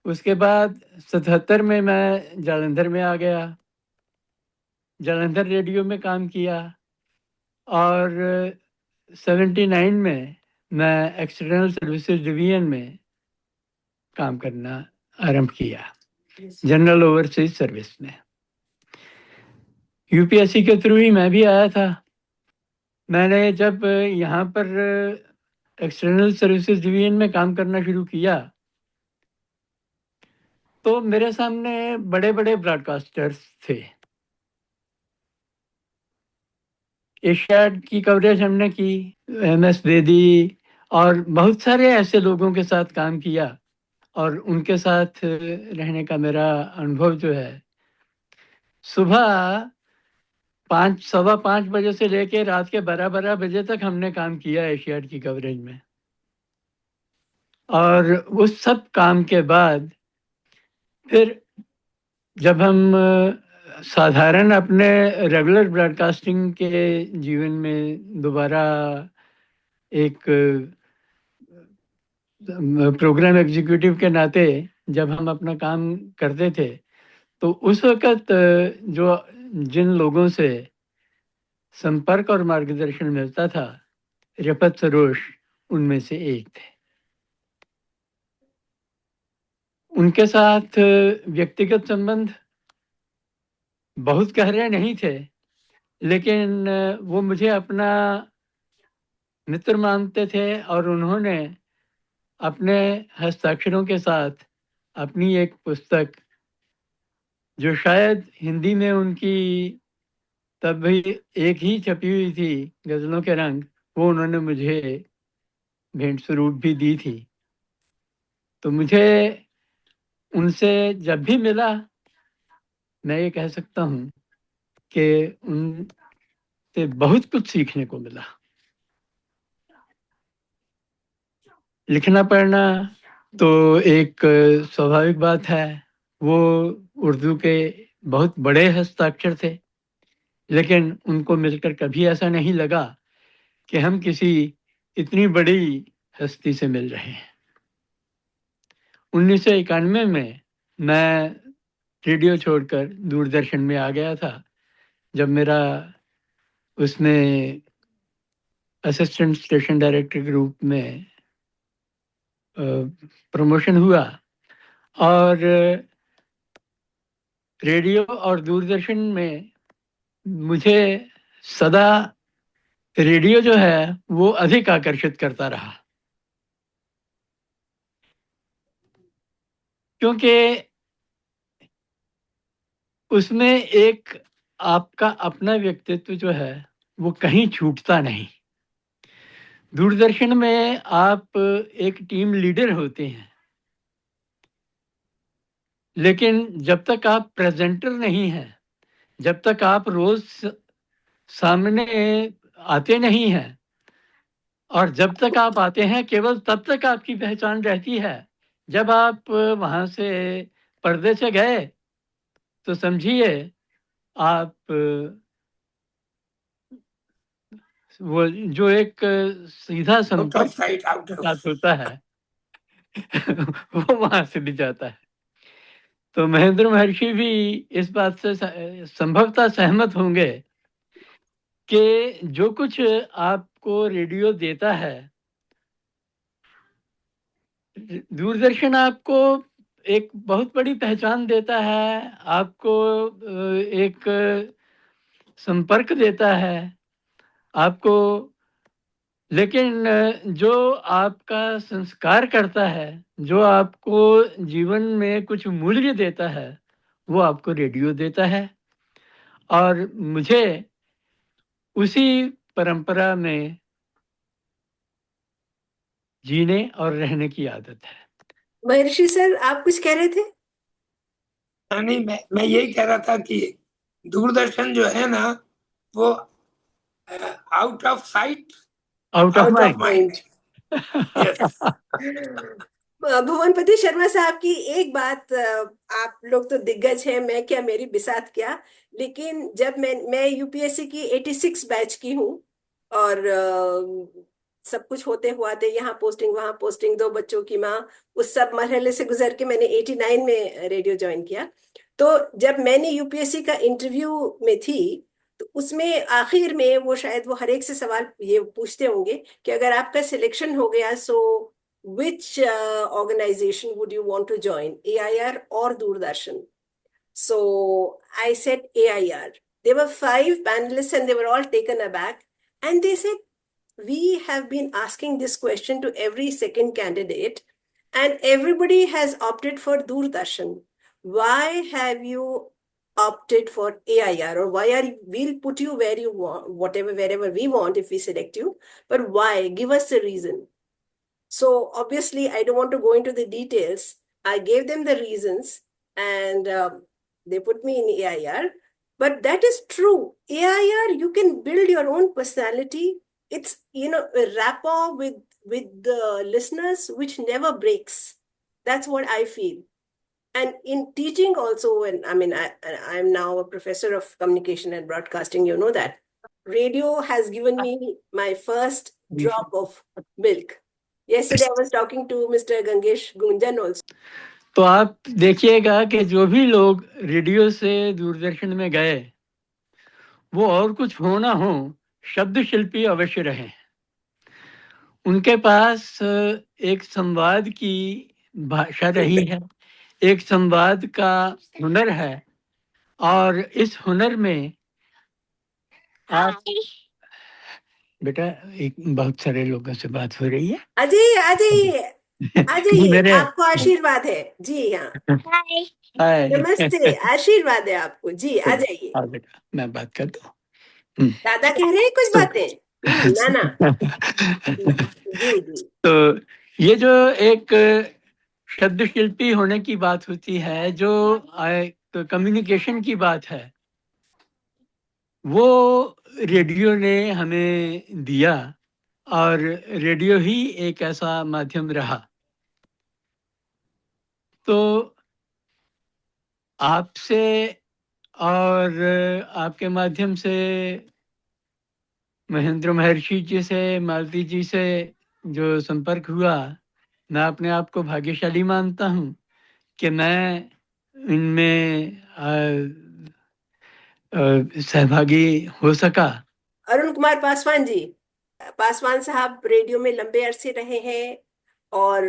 उसके बाद 77 में मैं जालंधर में आ गया, जालंधर रेडियो में काम किया। और 79 में मैं एक्सटर्नल सर्विसेज डिवीजन में काम करना आरंभ किया, जनरल ओवरसीज सर्विस में। यूपीएससी के थ्रू ही मैं भी आया था। मैंने जब यहाँ पर एक्सटर्नल सर्विसेज डिवीजन में काम करना शुरू किया तो मेरे सामने बड़े बड़े ब्रॉडकास्टर्स थे। एशियाड की कवरेज हमने की, MS बेदी और बहुत सारे ऐसे लोगों के साथ काम किया, और उनके साथ रहने का मेरा अनुभव जो है, सुबह 5, 5:15 बजे से लेके रात के 12 बजे तक हमने काम किया एशियाड की कवरेज में। और उस सब काम के बाद फिर जब हम साधारण अपने रेगुलर ब्रॉडकास्टिंग के जीवन में दोबारा एक प्रोग्राम एग्जीक्यूटिव के नाते जब हम अपना काम करते थे, तो उस वक्त जो जिन लोगों से संपर्क और मार्गदर्शन मिलता था, रफत सरोश उनमें से एक थे। उनके साथ व्यक्तिगत संबंध बहुत गहरे नहीं थे, लेकिन वो मुझे अपना मित्र मानते थे, और उन्होंने अपने हस्ताक्षरों के साथ अपनी एक पुस्तक, जो शायद हिंदी में उनकी तब भी एक ही छपी हुई थी, गज़लों के रंग, वो उन्होंने मुझे भेंट स्वरूप भी दी थी। तो मुझे उनसे जब भी मिला, मैं ये कह सकता हूँ कि उनसे बहुत कुछ सीखने को मिला। लिखना पढ़ना तो एक स्वाभाविक बात है। वो उर्दू के बहुत बड़े हस्ताक्षर थे, लेकिन उनको मिलकर कभी ऐसा नहीं लगा कि हम किसी इतनी बड़ी हस्ती से मिल रहे हैं। 1991 में मैं रेडियो छोड़कर दूरदर्शन में आ गया था, जब मेरा उसमें असिस्टेंट स्टेशन डायरेक्टर के रूप में प्रमोशन हुआ। और रेडियो और दूरदर्शन में मुझे सदा रेडियो जो है वो अधिक आकर्षित करता रहा, क्योंकि उसमें एक आपका अपना व्यक्तित्व जो है वो कहीं छूटता नहीं। दूरदर्शन में आप एक टीम लीडर होते हैं, लेकिन जब तक आप प्रेजेंटर नहीं हैं, जब तक आप रोज सामने आते नहीं हैं, और जब तक आप आते हैं केवल तब तक आपकी पहचान रहती है। जब आप वहां से पर्दे से गए तो समझिए आप वो जो एक सीधा आउट ऑफ संपर्क साइट, आउट ऑफ साथ होता है वो वहां से भी जाता है। तो महेंद्र महर्षि भी इस बात से संभवतः सहमत होंगे कि जो कुछ आपको रेडियो देता है, दूरदर्शन आपको एक बहुत बड़ी पहचान देता है, आपको एक संपर्क देता है आपको, लेकिन जो आपका संस्कार करता है, जो आपको जीवन में कुछ मूल्य देता है, वो आपको रेडियो देता है। और मुझे उसी परंपरा में जीने और रहने की आदत है। महर्षि सर, आप कुछ कह रहे थे? नहीं, मैं यही कह रहा था कि दूरदर्शन जो है ना, वो out of sight, out of out of mind. Mind. Yes. Bhuvanpati Sharma साहब की एक बात, आप लोग तो दिग्गज हैं, मैं क्या, मेरी बिसात क्या। लेकिन जब मैं यूपीएससी की 86 बैच की हूँ, और सब कुछ होते हुआ थे, यहाँ पोस्टिंग वहां पोस्टिंग, दो बच्चों की माँ, उस सब मरहले से गुजर के मैंने 89 में रेडियो ज्वाइन किया। तो जब मैंने यूपीएससी का इंटरव्यू में थी, तो उसमें आखिर में वो शायद वो हर एक से सवाल ये पूछते होंगे कि अगर आपका सिलेक्शन हो गया, सो which organization would you want to join, AIR or Doordarshan? So I said AIR. There were 5 panelists and they were all taken aback. And they said, we have been asking this question to every second candidate, and everybody has opted for Doordarshan. Why have you opted for AIR? Or why we'll put you where you want, wherever we want if we select you, but why? Give us the reason. So obviously, I don't want to go into the details. I gave them the reasons, and they put me in AIR. But that is true. AIR, you can build your own personality. It's, a rapport with the listeners which never breaks. That's what I feel. And in teaching also, and I'm now a professor of communication and broadcasting, you know that. Radio has given me my first drop of milk. Yesterday I was talking to Mr. Gangesh Gunjan also. तो आप देखिएगा कि जो भी लोग radio से दूरदर्शन में गए वो और कुछ हो ना हो, शब्द शिल्पी अवश्य रहे। उनके पास एक संवाद की भाषा रही है, एक संवाद का हुनर है, और इस हुनर में आप बेटा एक बहुत सारे लोगों से बात हो रही है। अजय मेरे आपको आशीर्वाद है जी। हाँ, हाय नमस्ते, आशीर्वाद है आपको जी। आ जाइए। हाँ बेटा, मैं बात करता हूँ। दादा कह रहे हैं कुछ बातें। नाना जी जी। तो ये जो एक शब्द शिल्पी होने की बात होती है, जो तो कम्युनिकेशन की बात है, वो रेडियो ने हमें दिया, और रेडियो ही एक ऐसा माध्यम रहा। तो आपसे और आपके माध्यम से महेंद्र महर्षि जी से, मालती जी से जो संपर्क हुआ, मैं अपने आप को भाग्यशाली मानता हूँ कि मैं इनमें सहभागी हो सका। अरुण कुमार पासवान जी, पासवान साहब रेडियो में लंबे अरसे रहे हैं और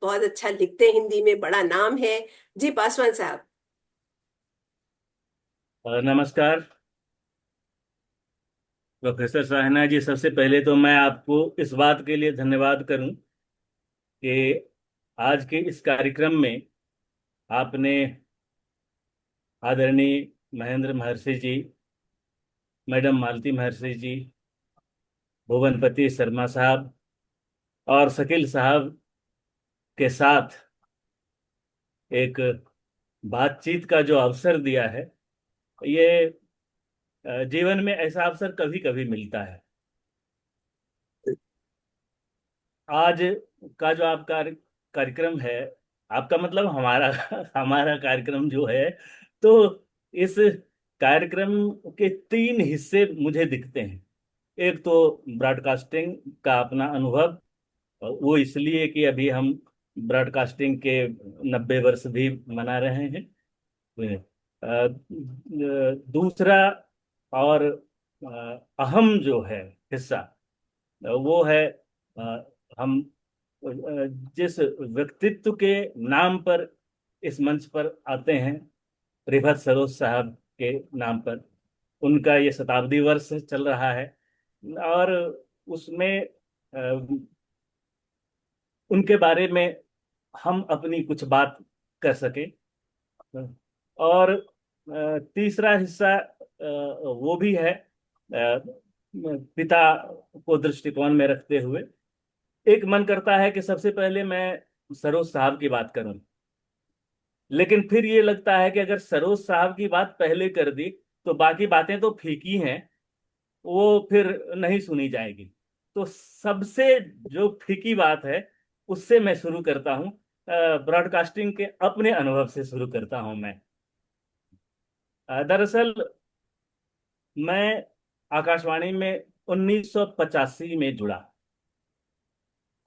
बहुत अच्छा लिखते हैं, हिंदी में बड़ा नाम है जी। पासवान साहब नमस्कार प्रोफेसर साहना जी। सबसे पहले तो मैं आपको इस बात के लिए धन्यवाद करूं कि आज के इस कार्यक्रम में आपने आदरणीय महेंद्र महर्षि जी, मैडम मालती महर्षि जी, भुवनपति शर्मा साहब और शकील साहब के साथ एक बातचीत का जो अवसर दिया है, ये जीवन में ऐसा अवसर कभी कभी मिलता है। आज का जो आपका कार्यक्रम है, आपका मतलब हमारा हमारा कार्यक्रम जो है, तो इस कार्यक्रम के 3 हिस्से मुझे दिखते हैं। एक तो ब्रॉडकास्टिंग का अपना अनुभव, वो इसलिए कि अभी हम ब्रॉडकास्टिंग के 90 वर्ष भी मना रहे हैं। दूसरा और अहम जो है हिस्सा, वो है हम जिस व्यक्तित्व के नाम पर इस मंच पर आते हैं, प्रेमवत सरोज साहब के नाम पर, उनका ये शताब्दी वर्ष चल रहा है, और उसमें उनके बारे में हम अपनी कुछ बात कर सके। और तीसरा हिस्सा वो भी है पिता को दृष्टिकोण में रखते हुए। एक मन करता है कि सबसे पहले मैं सरोज साहब की बात करूं, लेकिन फिर ये लगता है कि अगर सरोज साहब की बात पहले कर दी तो बाकी बातें तो फीकी हैं, वो फिर नहीं सुनी जाएगी। तो सबसे जो फीकी बात है उससे मैं शुरू करता हूं, ब्रॉडकास्टिंग के अपने अनुभव से शुरू करता हूं मैं। दरअसल मैं आकाशवाणी में 1985 में जुड़ा,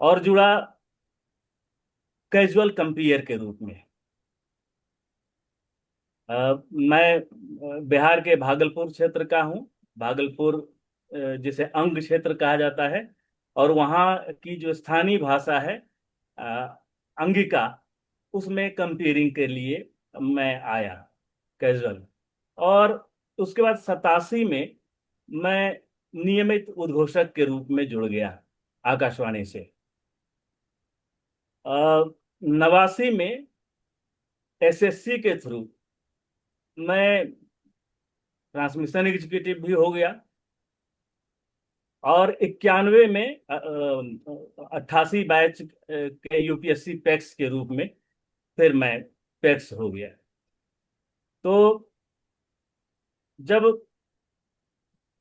और जुड़ा कैजुअल कंपेयर के रूप में। मैं बिहार के भागलपुर क्षेत्र का हूँ। भागलपुर जिसे अंग क्षेत्र कहा जाता है, और वहाँ की जो स्थानीय भाषा है अंगिका, उसमें कंपेयरिंग के लिए मैं आया कैजुअल। और उसके बाद 87 में मैं नियमित उद्घोषक के रूप में जुड़ गया आकाशवाणी से। 89 में एसएससी के थ्रू मैं ट्रांसमिशन एग्जीक्यूटिव भी हो गया, और 91 में 88 बैच के यूपीएससी पैक्स के रूप में फिर मैं पैक्स हो गया। तो जब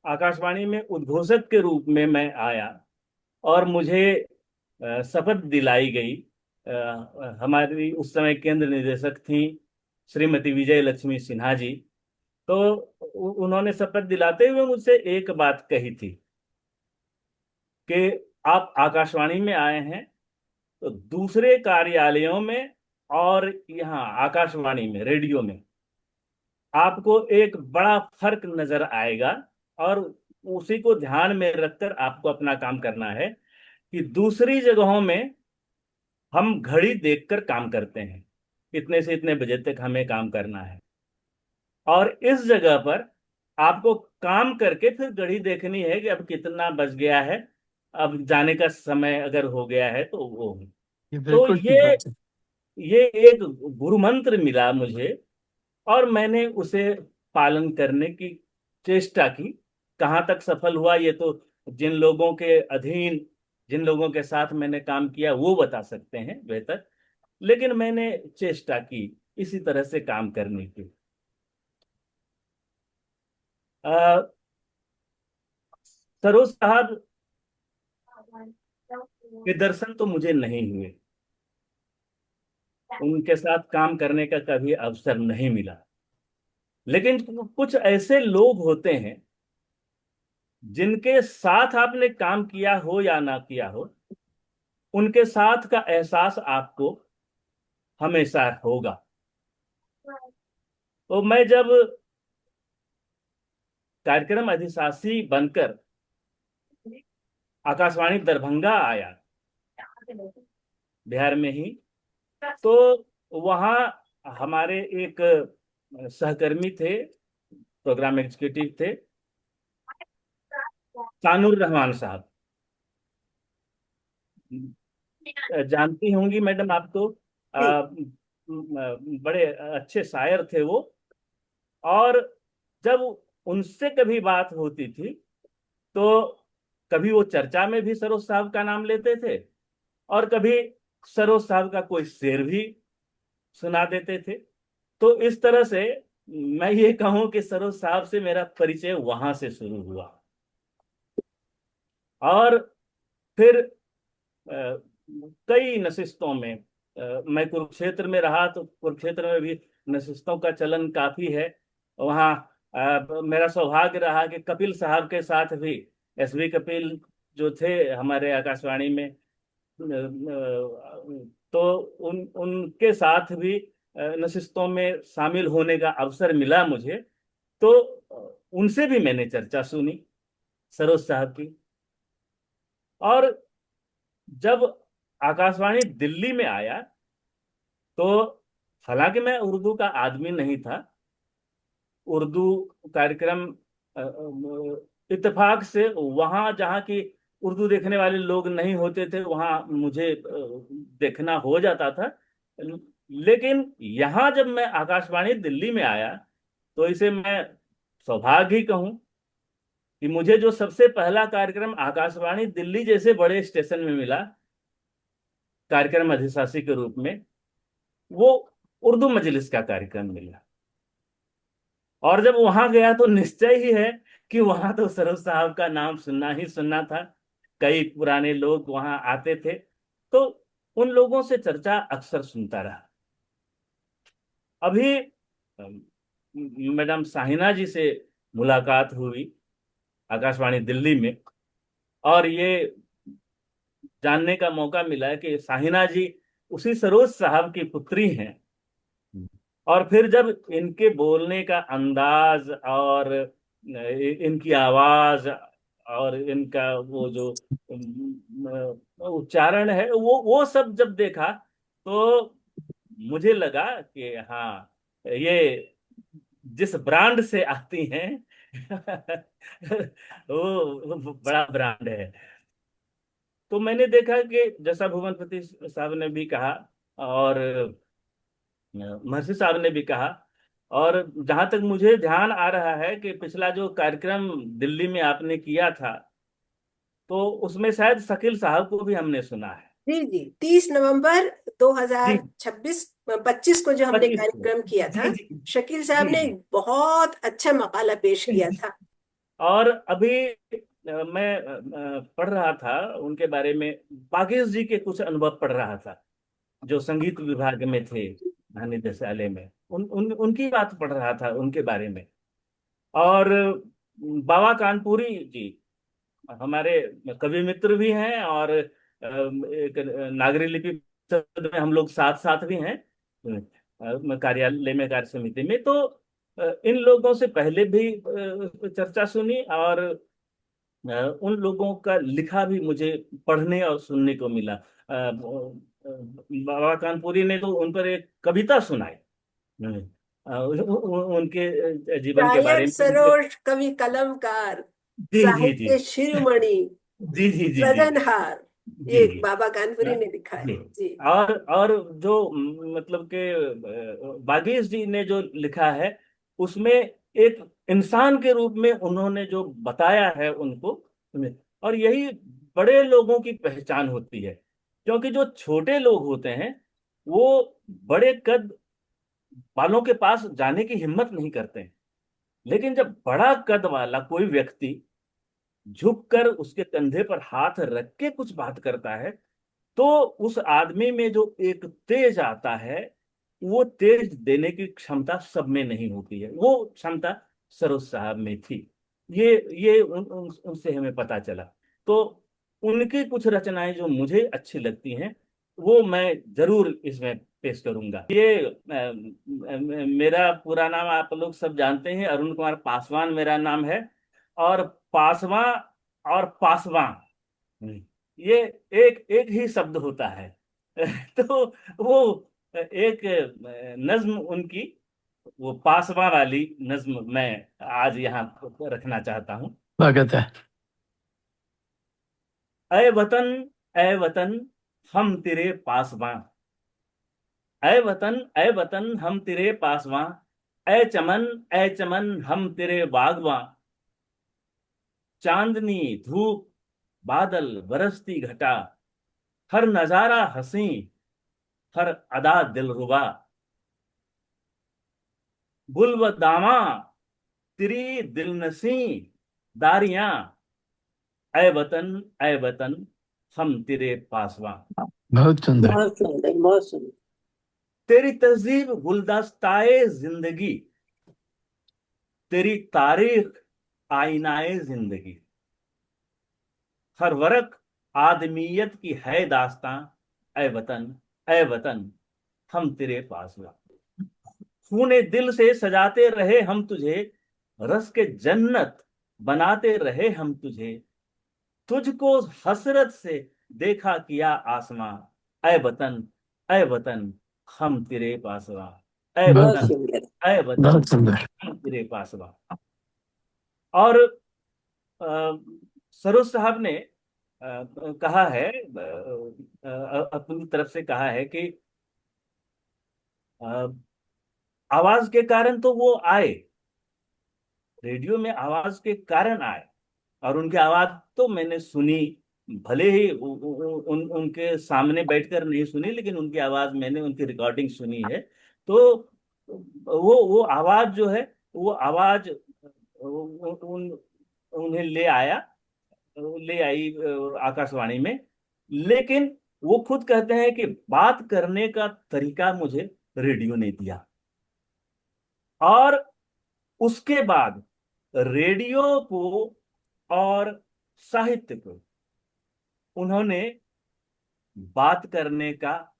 आकाशवाणी में उद्घोषक के रूप में मैं आया और मुझे शपथ दिलाई गई, हमारी उस समय केंद्र निदेशक थी श्रीमती विजय लक्ष्मी सिन्हा जी, तो उन्होंने शपथ दिलाते हुए मुझसे एक बात कही थी कि आप आकाशवाणी में आए हैं तो दूसरे कार्यालयों में और यहाँ आकाशवाणी में, रेडियो में आपको एक बड़ा फर्क नजर आएगा, और उसी को ध्यान में रखकर आपको अपना काम करना है कि दूसरी जगहों में हम घड़ी देखकर काम करते हैं, इतने से इतने बजे तक हमें काम करना है, और इस जगह पर आपको काम करके फिर घड़ी देखनी है कि अब कितना बज गया है, अब जाने का समय अगर हो गया है तो वो। ये तो बिल्कुल ठीक बात है। ये एक गुरु मंत्र मिला मुझे, और मैंने उसे पालन करने की चेष्टा की। कहाँ तक सफल हुआ ये तो जिन लोगों के अधीन, जिन लोगों के साथ मैंने काम किया वो बता सकते हैं बेहतर, लेकिन मैंने चेष्टा की इसी तरह से काम करने की। सरोज साहब के दर्शन तो मुझे नहीं हुए, उनके साथ काम करने का कभी अवसर नहीं मिला, लेकिन कुछ ऐसे लोग होते हैं जिनके साथ आपने काम किया हो या ना किया हो, उनके साथ का एहसास आपको हमेशा होगा। तो मैं जब कार्यक्रम अधिशासी बनकर आकाशवाणी दरभंगा आया, बिहार में ही, तो वहाँ हमारे एक सहकर्मी थे, प्रोग्राम एग्जीक्यूटिव थे, सानुर रहमान साहब, जानती होंगी मैडम आप तो। बड़े अच्छे शायर थे वो, और जब उनसे कभी बात होती थी तो कभी वो चर्चा में भी सरोज साहब का नाम लेते थे, और कभी सरोज साहब का कोई शेर भी सुना देते थे। तो इस तरह से मैं ये कहूं कि सरोज साहब से मेरा परिचय वहां से शुरू हुआ, और फिर कई नशिस्तों में मैं कुरुक्षेत्र में रहा, तो कुरुक्षेत्र में भी नशिस्तों का चलन काफी है। वहाँ मेरा सौभाग्य रहा कि कपिल साहब के साथ भी, एसबी कपिल जो थे हमारे आकाशवाणी में, तो उनके साथ भी नशिस्तों में शामिल होने का अवसर मिला मुझे। तो उनसे भी मैंने चर्चा सुनी सरोज साहब की। और जब आकाशवाणी दिल्ली में आया तो हालांकि मैं उर्दू का आदमी नहीं था, उर्दू कार्यक्रम इत्तेफाक से वहां जहाँ की उर्दू देखने वाले लोग नहीं होते थे वहां मुझे देखना हो जाता था। लेकिन यहाँ जब मैं आकाशवाणी दिल्ली में आया तो इसे मैं सौभाग्य ही कहूँ कि मुझे जो सबसे पहला कार्यक्रम आकाशवाणी दिल्ली जैसे बड़े स्टेशन में मिला कार्यक्रम अधिशासी के रूप में, वो उर्दू मजलिस का कार्यक्रम मिला। और जब वहां गया तो निश्चय ही है कि वहां तो सरोज साहब का नाम सुनना ही सुनना था, कई पुराने लोग वहां आते थे, तो उन लोगों से चर्चा अक्सर सुनता रहा। अभी मैडम साहिना जी से मुलाकात हुई आकाशवाणी दिल्ली में, और ये जानने का मौका मिला कि साहिना जी उसी सरोज साहब की पुत्री हैं। और फिर जब इनके बोलने का अंदाज और इनकी आवाज और इनका वो जो उच्चारण है, वो सब जब देखा तो मुझे लगा कि हाँ, ये जिस ब्रांड से आती हैं वो बड़ा ब्रांड है। तो मैंने देखा कि जैसा भुवनपति साहब ने भी कहा और महर्षि साहब ने भी कहा, और जहां तक मुझे ध्यान आ रहा है कि पिछला जो कार्यक्रम दिल्ली में आपने किया था, तो उसमें शायद शकील साहब को भी हमने सुना है। जी जी, 30 नवंबर दो जी, हजार छब्बीस 25 को जो हमने 25 को। कार्यक्रम किया जी था, जी शकील साहब जी ने जी। एक बहुत अच्छा मकाला पेश किया था। और अभी मैं पढ़ रहा था उनके बारे में, बागेश जी के कुछ अनुभव पढ़ रहा था, जो संगीत विभाग में थे महानिदेशालय में। उनकी बात पढ़ रहा था उनके बारे में। और बाबा कानपुरी जी हमारे कवि मित्र भी हैं, और एक नागरी लिपि परिषद में हम लोग साथ साथ भी हैं, कार्यालय में, कार्य समिति में। तो इन लोगों से पहले भी चर्चा सुनी, और उन लोगों का लिखा भी मुझे पढ़ने और सुनने को मिला। बाबा कानपुरी ने तो उन पर एक कविता सुनाई। उनके जीवन के बारे शायर में। सरोज कवि कलमकार, जी जी जी साहित्य शिरोमणि, जी जी जी जी सृजनहार, जी ये जी। बाबा हाँ, कानपुरी ने लिखा है जी। जी। और जो मतलब के बागेश जी ने जो लिखा है, उसमें एक इंसान के रूप में उन्होंने जो बताया है उनको, और यही बड़े लोगों की पहचान होती है। क्योंकि जो छोटे लोग होते हैं वो बड़े कद वालों के पास जाने की हिम्मत नहीं करते हैं, लेकिन जब बड़ा कद वाला कोई व्यक्ति झुककर उसके कंधे पर हाथ रख के कुछ बात करता है, तो उस आदमी में जो एक तेज आता है, वो तेज देने की क्षमता सब में नहीं होती है। वो क्षमता सरोज साहब में थी। ये उनसे हमें पता चला। तो उनकी कुछ रचनाएं जो मुझे अच्छी लगती हैं, वो मैं जरूर इसमें पेश करूंगा। ये मेरा पूरा नाम आप लोग सब जानते हैं, अरुण कुमार पासवान मेरा नाम है। और पासवां और पासवां, ये एक एक ही शब्द होता है। तो वो एक नज्म उनकी, वो पासवां वाली नज्म मैं आज यहाँ रखना चाहता हूँ। स्वागत है। ऐ वतन, ऐ वतन, हम तेरे पासवां। ऐ वतन, ऐ वतन, हम तेरे पासवां। ऐ चमन, ऐ चमन, हम तेरे बागवां। चांदनी धूप बादल बरसती घटा, हर नजारा हसी, हर अदा दिलरुबा। गुल व दामा तेरी दिलनसी दारियां। ऐ वतन, ऐ वतन, हम तेरे पासवां। बहुत सुंदर। बहुत सुंदर, बहुत सुंदर। तेरी तहजीब गुलदस्ताए जिंदगी, तेरी तारीख आईनाए जिंदगी। हर वरक आदमियत की है दास्तां। ऐ वतन, ऐ वतन, हम तेरे पासवां। खूने दिल से सजाते रहे हम तुझे, रस के जन्नत बनाते रहे हम तुझे। तुझको हसरत से देखा किया आसमां। ऐ वतन, ऐ वतन, हम तेरे पासवां। ऐ बहुत वतन, बहुत सुंदर। ऐ वतन, बहुत सुंदर। हम तेरे पासवां। और अ, सरोज साहब ने कहा है, अपनी तरफ से कहा है कि अ, आवाज के कारण तो वो आए, रेडियो में आवाज के कारण आए, और उनकी आवाज तो मैंने सुनी। भले ही उनके सामने बैठकर नहीं सुनी, लेकिन उनकी आवाज मैंने उनकी रिकॉर्डिंग सुनी है। तो वो आवाज जो है, वो आवाज उन्हें ले आई आकाशवाणी में। लेकिन वो खुद कहते हैं कि बात करने का तरीका मुझे रेडियो ने दिया। और उसके बाद रेडियो को और साहित्य को उन्होंने बात करने का,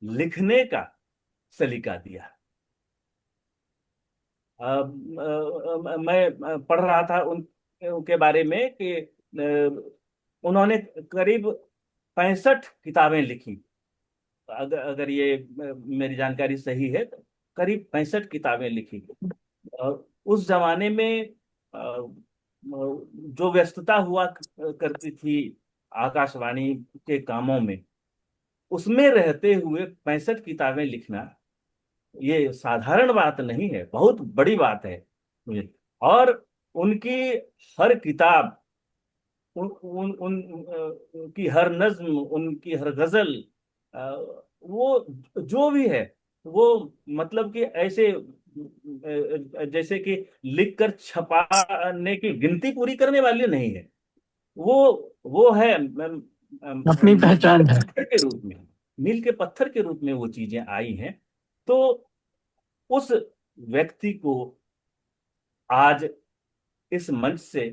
लिखने का सलीका दिया। मैं पढ़ रहा था उनके बारे में कि उन्होंने करीब 65 किताबें लिखी। अगर अगर ये मेरी जानकारी सही है, तो करीब 65 किताबें लिखी। उस जमाने में जो व्यस्तता हुआ करती थी आकाशवाणी के कामों में, उसमें रहते हुए 65 किताबें लिखना ये साधारण बात नहीं है, बहुत बड़ी बात है मुझे। और उनकी हर किताब, उनकी हर नज्म, उनकी हर गजल, वो जो भी है वो मतलब कि ऐसे जैसे कि लिखकर छपाने की गिनती पूरी करने वाली नहीं है। वो है अपनी मील के पहचान है। पत्थर के रूप में, मील के पत्थर के रूप में वो चीजें आई हैं। तो उस व्यक्ति को आज इस मंच से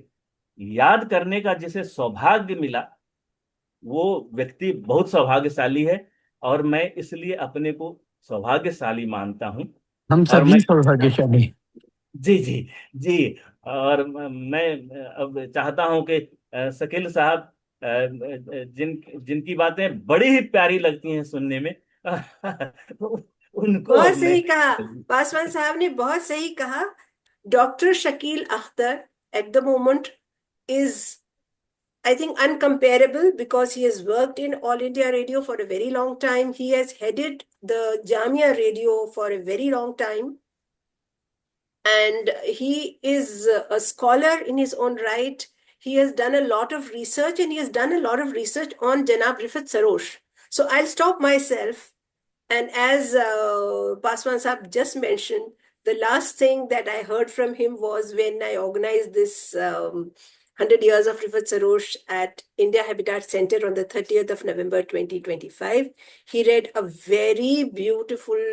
याद करने का जिसे सौभाग्य मिला, वो व्यक्ति बहुत सौभाग्यशाली है। और मैं इसलिए अपने को सौभाग्यशाली मानता हूं। हम और सभी मैं, सौभाग्यशाली। जी जी जी, और मैं अब चाहता हूं कि शकील साहब, जिनकी बातें बड़ी ही प्यारी लगती हैं सुनने में, उनको बहुत अब मैं, सही कहा, पासवान साहब ने बहुत सही कहा। Doctor Shakeel Akhtar at the moment is, I think, uncomparable because he has worked in All India Radio for a very long time. He has headed the Jamia Radio for a very long time. And he is a scholar in his own right. He has done a lot of research, and he has done a lot of research on Janab Rifat Sarosh. So I'll stop myself. And as Paswan Saab just mentioned, the last thing that I heard from him was when I organized this 100 Years of Rifat Sarosh at India Habitat Center on the 30th of November 2025. He read a very beautiful,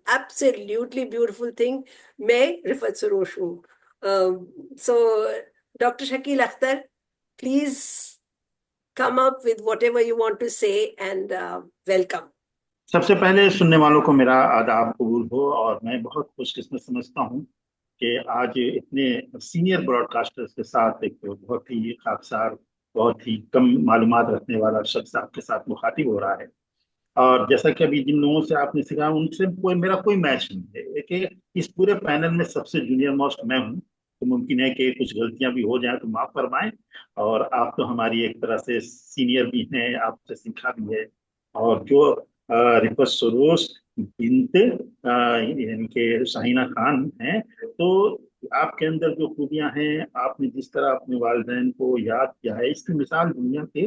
absolutely beautiful thing. मैं Rifat Sarosh हूँ. So, Dr. Shakil Akhtar, please come up with whatever you want to say, and welcome. सबसे पहले सुनने वालों को मेरा आदाब कबूल हो, और मैं बहुत खुशकिस्मत समझता हूँ कि आज इतने सीनियर ब्रॉडकास्टर्स के साथ एक बहुत ही खाकसार, बहुत ही कम मालूमात रखने वाला शख्स आपके साथ मुखातिब हो रहा है। और जैसा कि अभी जिन लोगों से आपने सीखा, उनसे मेरा कोई मैच नहीं है कि इस पूरे पैनल में सबसे जूनियर मोस्ट मैं हूँ। तो मुमकिन है कि कुछ गलतियां भी हो जाए तो माफ फरमाएं। और आप तो हमारी एक तरह से सीनियर भी हैं, आपसे सीखा भी है। और जो रिफत सरोज बिनत यानी कि शाहीना खान हैं, तो आपके अंदर जो खूबियां हैं, आपने जिस तरह अपने वालिदैन को याद किया है, इसकी मिसाल दुनिया के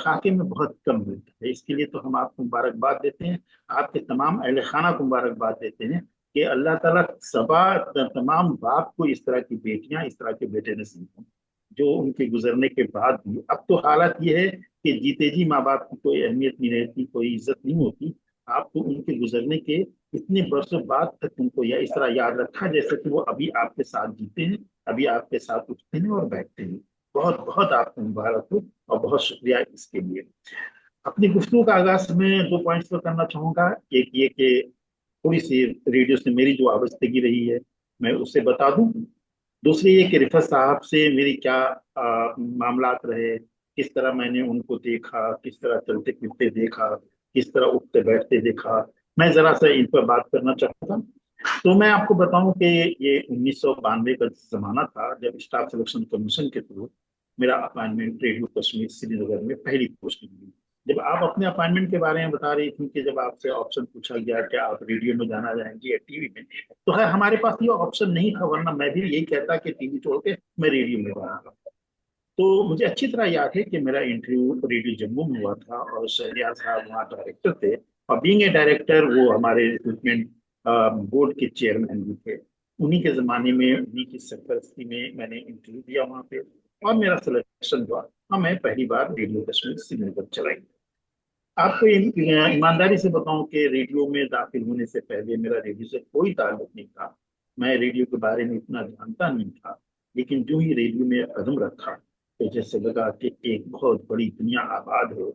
खाके में बहुत कम मिलता है। इसके लिए तो हम आपको मुबारकबाद देते हैं, आपके तमाम अहल खाना को मुबारकबाद देते हैं कि अल्लाह ताला तमाम बाप को इस तरह की बेटियां, इस तरह के बेटे नसीब हों, जो उनके गुजरने के बाद भी। अब तो हालत ये है कि जीते जी माँ बाप की कोई अहमियत नहीं रहती, कोई इज्जत नहीं होती। आपको उनके गुजरने के इतने बरसों बाद तक उनको या इस तरह याद रखा जैसे कि वो अभी आपके साथ जीते हैं, अभी आपके साथ उठते हैं और बैठते हैं। बहुत बहुत आपको मुबारक हो और बहुत शुक्रिया इसके लिए। अपनी गुफ्तगू का आगाज में 2 पॉइंट्स पर करना चाहूंगा। एक ये कि थोड़ी सी रेडियो से मेरी जो वाबस्तगी रही है मैं उससे बता दूं। दूसरी ये कि रिफत साहब से मेरी क्या मामलात रहे, किस तरह मैंने उनको देखा, किस तरह चलते फिरते देखा, किस तरह उठते बैठते देखा, मैं जरा सा इन पर बात करना चाहता हूँ। तो मैं आपको बताऊं कि ये 1992 का जमाना था जब स्टाफ सिलेक्शन कमीशन के थ्रू मेरा अपॉइंटमेंट रेडियो कश्मीर श्रीनगर में पहली पोस्टिंग हुई। जब आप अपने अपॉइंटमेंट के बारे में बता रही थी कि जब आपसे ऑप्शन पूछा गया कि आप रेडियो में जाना चाहेंगे या टीवी में, तो खैर हमारे पास ये ऑप्शन नहीं था, वरना मैं भी यही कहता कि टीवी छोड़ के मैं रेडियो में जाऊंगा। तो मुझे अच्छी तरह याद है कि मेरा इंटरव्यू रेडियो जम्मू में हुआ था और शहरियार साहब वहाँ डायरेक्टर थे, और बीइंग ए डायरेक्टर वो हमारे रिक्रूटमेंट बोर्ड के चेयरमैन भी थे। उन्हीं के ज़माने में, उन्हीं की सरपरस्ती में मैंने इंटरव्यू दिया वहाँ पे और मेरा सिलेक्शन हुआ और मैं पहली बार रेडियो कश्मीर श्रीनगर चलाई। आपको ईमानदारी से बताऊं कि रेडियो में दाखिल होने से पहले मेरा रेडियो से कोई ताल्लुक नहीं था। मैं रेडियो के बारे में इतना जानता नहीं था, लेकिन जो ही रेडियो में कदम रखा तो जैसे लगा कि एक बहुत बड़ी दुनिया आबाद है,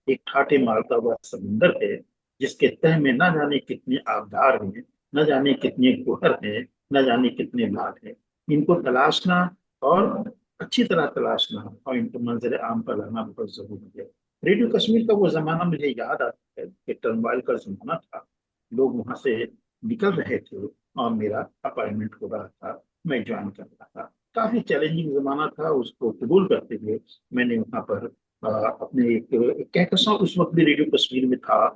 एक ठाटे मारता हुआ समंदर है जिसके तह में न जाने कितने आबदार हैं, न जाने कितने गोहर हैं, न जाने कितने लाल हैं। इनको तलाशना और अच्छी तरह तलाशना और इनको मंजर आम पर लाना बहुत जरूरी है। रेडियो कश्मीर का वो जमाना मुझे याद आता है कि टर्मवाइल का जमाना था। लोग वहां से निकल रहे थे और मेरा अपॉइंटमेंट हो रहा था, मैं ज्वाइन कर रहा था। काफी चैलेंजिंग जमाना था, उसको कबूल करते हुए मैंने वहाँ पर अपने एक कहकशां उस वक्त भी रेडियो कश्मीर में था।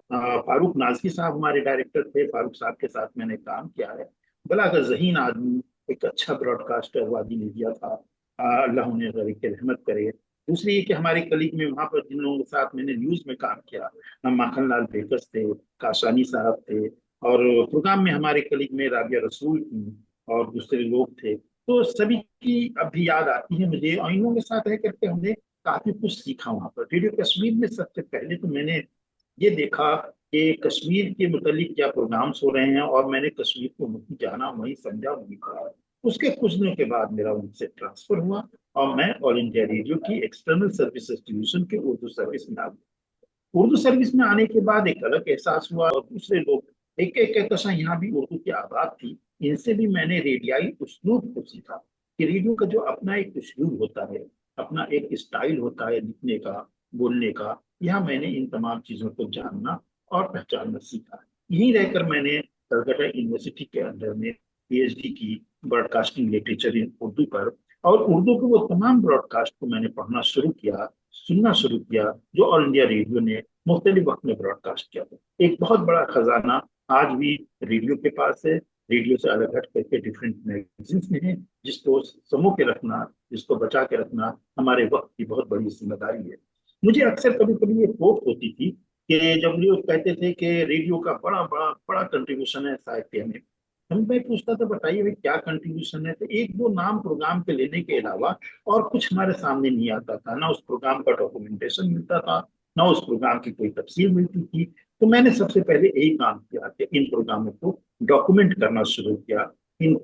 फारूक नाजकी साहब हमारे डायरेक्टर थे, फारूक साहब के साथ मैंने काम किया है। बड़ा ज़हीन आदमी, एक अच्छा ब्रॉडकास्टर वादी मीडिया था। अल्लाह उन्हें गरीब के रहमत करे। दूसरी ये कि हमारे कलीग में वहां पर जिन लोगों के साथ मैंने न्यूज में काम किया, माखन लाल बेकस थे, काशानी साहब थे, और प्रोग्राम में हमारे कलीग में राबिया रसूल थी और दूसरे लोग थे। तो सभी की अब भी याद आती है मुझे, और इन लोगों के साथ रह करके हमने काफी कुछ सीखा वहां पर। रेडियो कश्मीर में सबसे पहले तो मैंने ये देखा कि कश्मीर के मुतालिक क्या प्रोग्राम्स हो रहे हैं, और मैंने कश्मीर को वहीं जाना, वहीं समझा, वहीं पढ़ा। उसके कुछ दिनों के बाद मेरा उनसे ट्रांसफर हुआ और मैं ऑल इंडिया रेडियो की एक्सटर्नल सर्विसेज डिवीजन के उर्दू सर्विस में आ गया। उर्दू सर्विस में आने के बाद एक अलग एहसास हुआ, और दूसरे लोग एक एक कहकशां यहाँ भी उर्दू की आबाद थी, इनसे भी मैंने रेडियाई उस्लूब को सीखा कि रेडियो का जो अपना एक उस्लूब होता है, अपना एक स्टाइल होता है लिखने का, बोलने का, यह मैंने इन तमाम चीजों को जानना और पहचानना सीखा। यहीं रहकर मैंने कलकत्ता यूनिवर्सिटी के अंदर में पीएचडी की ब्रॉडकास्टिंग लिटरेचर इन उर्दू पर, और उर्दू के वो तमाम ब्रॉडकास्ट को मैंने पढ़ना शुरू किया, सुनना शुरू किया, जो ऑल इंडिया रेडियो ने मुख्तलिफ वक्त में ब्रॉडकास्ट किया था। एक बहुत बड़ा खजाना आज भी रेडियो के पास है। रेडियो से अलग हट करके डिफरेंट मैगजीन में है, जिसको समूह के रखना, जिसको बचा के रखना हमारे वक्त की बहुत बड़ी जिम्मेदारी है। मुझे अक्सर कभी कभी ये होप होती थी कि जब लोग कहते थे कि रेडियो का बड़ा बड़ा बड़ा कंट्रीब्यूशन है साहित्य में, हम मैं पूछता था बताइए भाई क्या कंट्रीब्यूशन है, तो एक दो नाम प्रोग्राम के लेने के अलावा और कुछ हमारे सामने नहीं आता था। ना उस प्रोग्राम का डॉक्यूमेंटेशन मिलता था, ना उस प्रोग्राम की कोई तफसील मिलती थी। तो मैंने सबसे पहले यही काम किया कि इन प्रोग्रामों को डॉक्यूमेंट करना शुरू किया, इन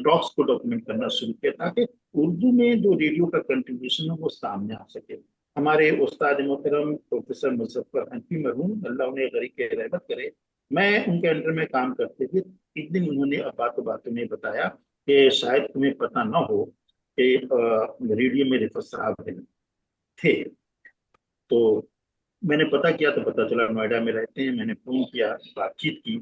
टॉक्स को डॉक्यूमेंट करना शुरू किया, ताकि उर्दू में जो रेडियो का कंट्रीब्यूशन है वो सामने आ सके। हमारे उस्ताद मोहतरम प्रोफेसर मुजफ्फर हनफी मरहूम, अल्लाह उन्हें गरीब के रहमत करे, मैं उनके अंडर में काम करते हुए एक दिन उन्होंने अब बातों बातों में बताया कि शायद तुम्हें पता ना हो कि रेडियो में रिफत साहब थे। तो मैंने पता किया तो पता चला नोएडा में रहते हैं। मैंने फोन किया, बातचीत की।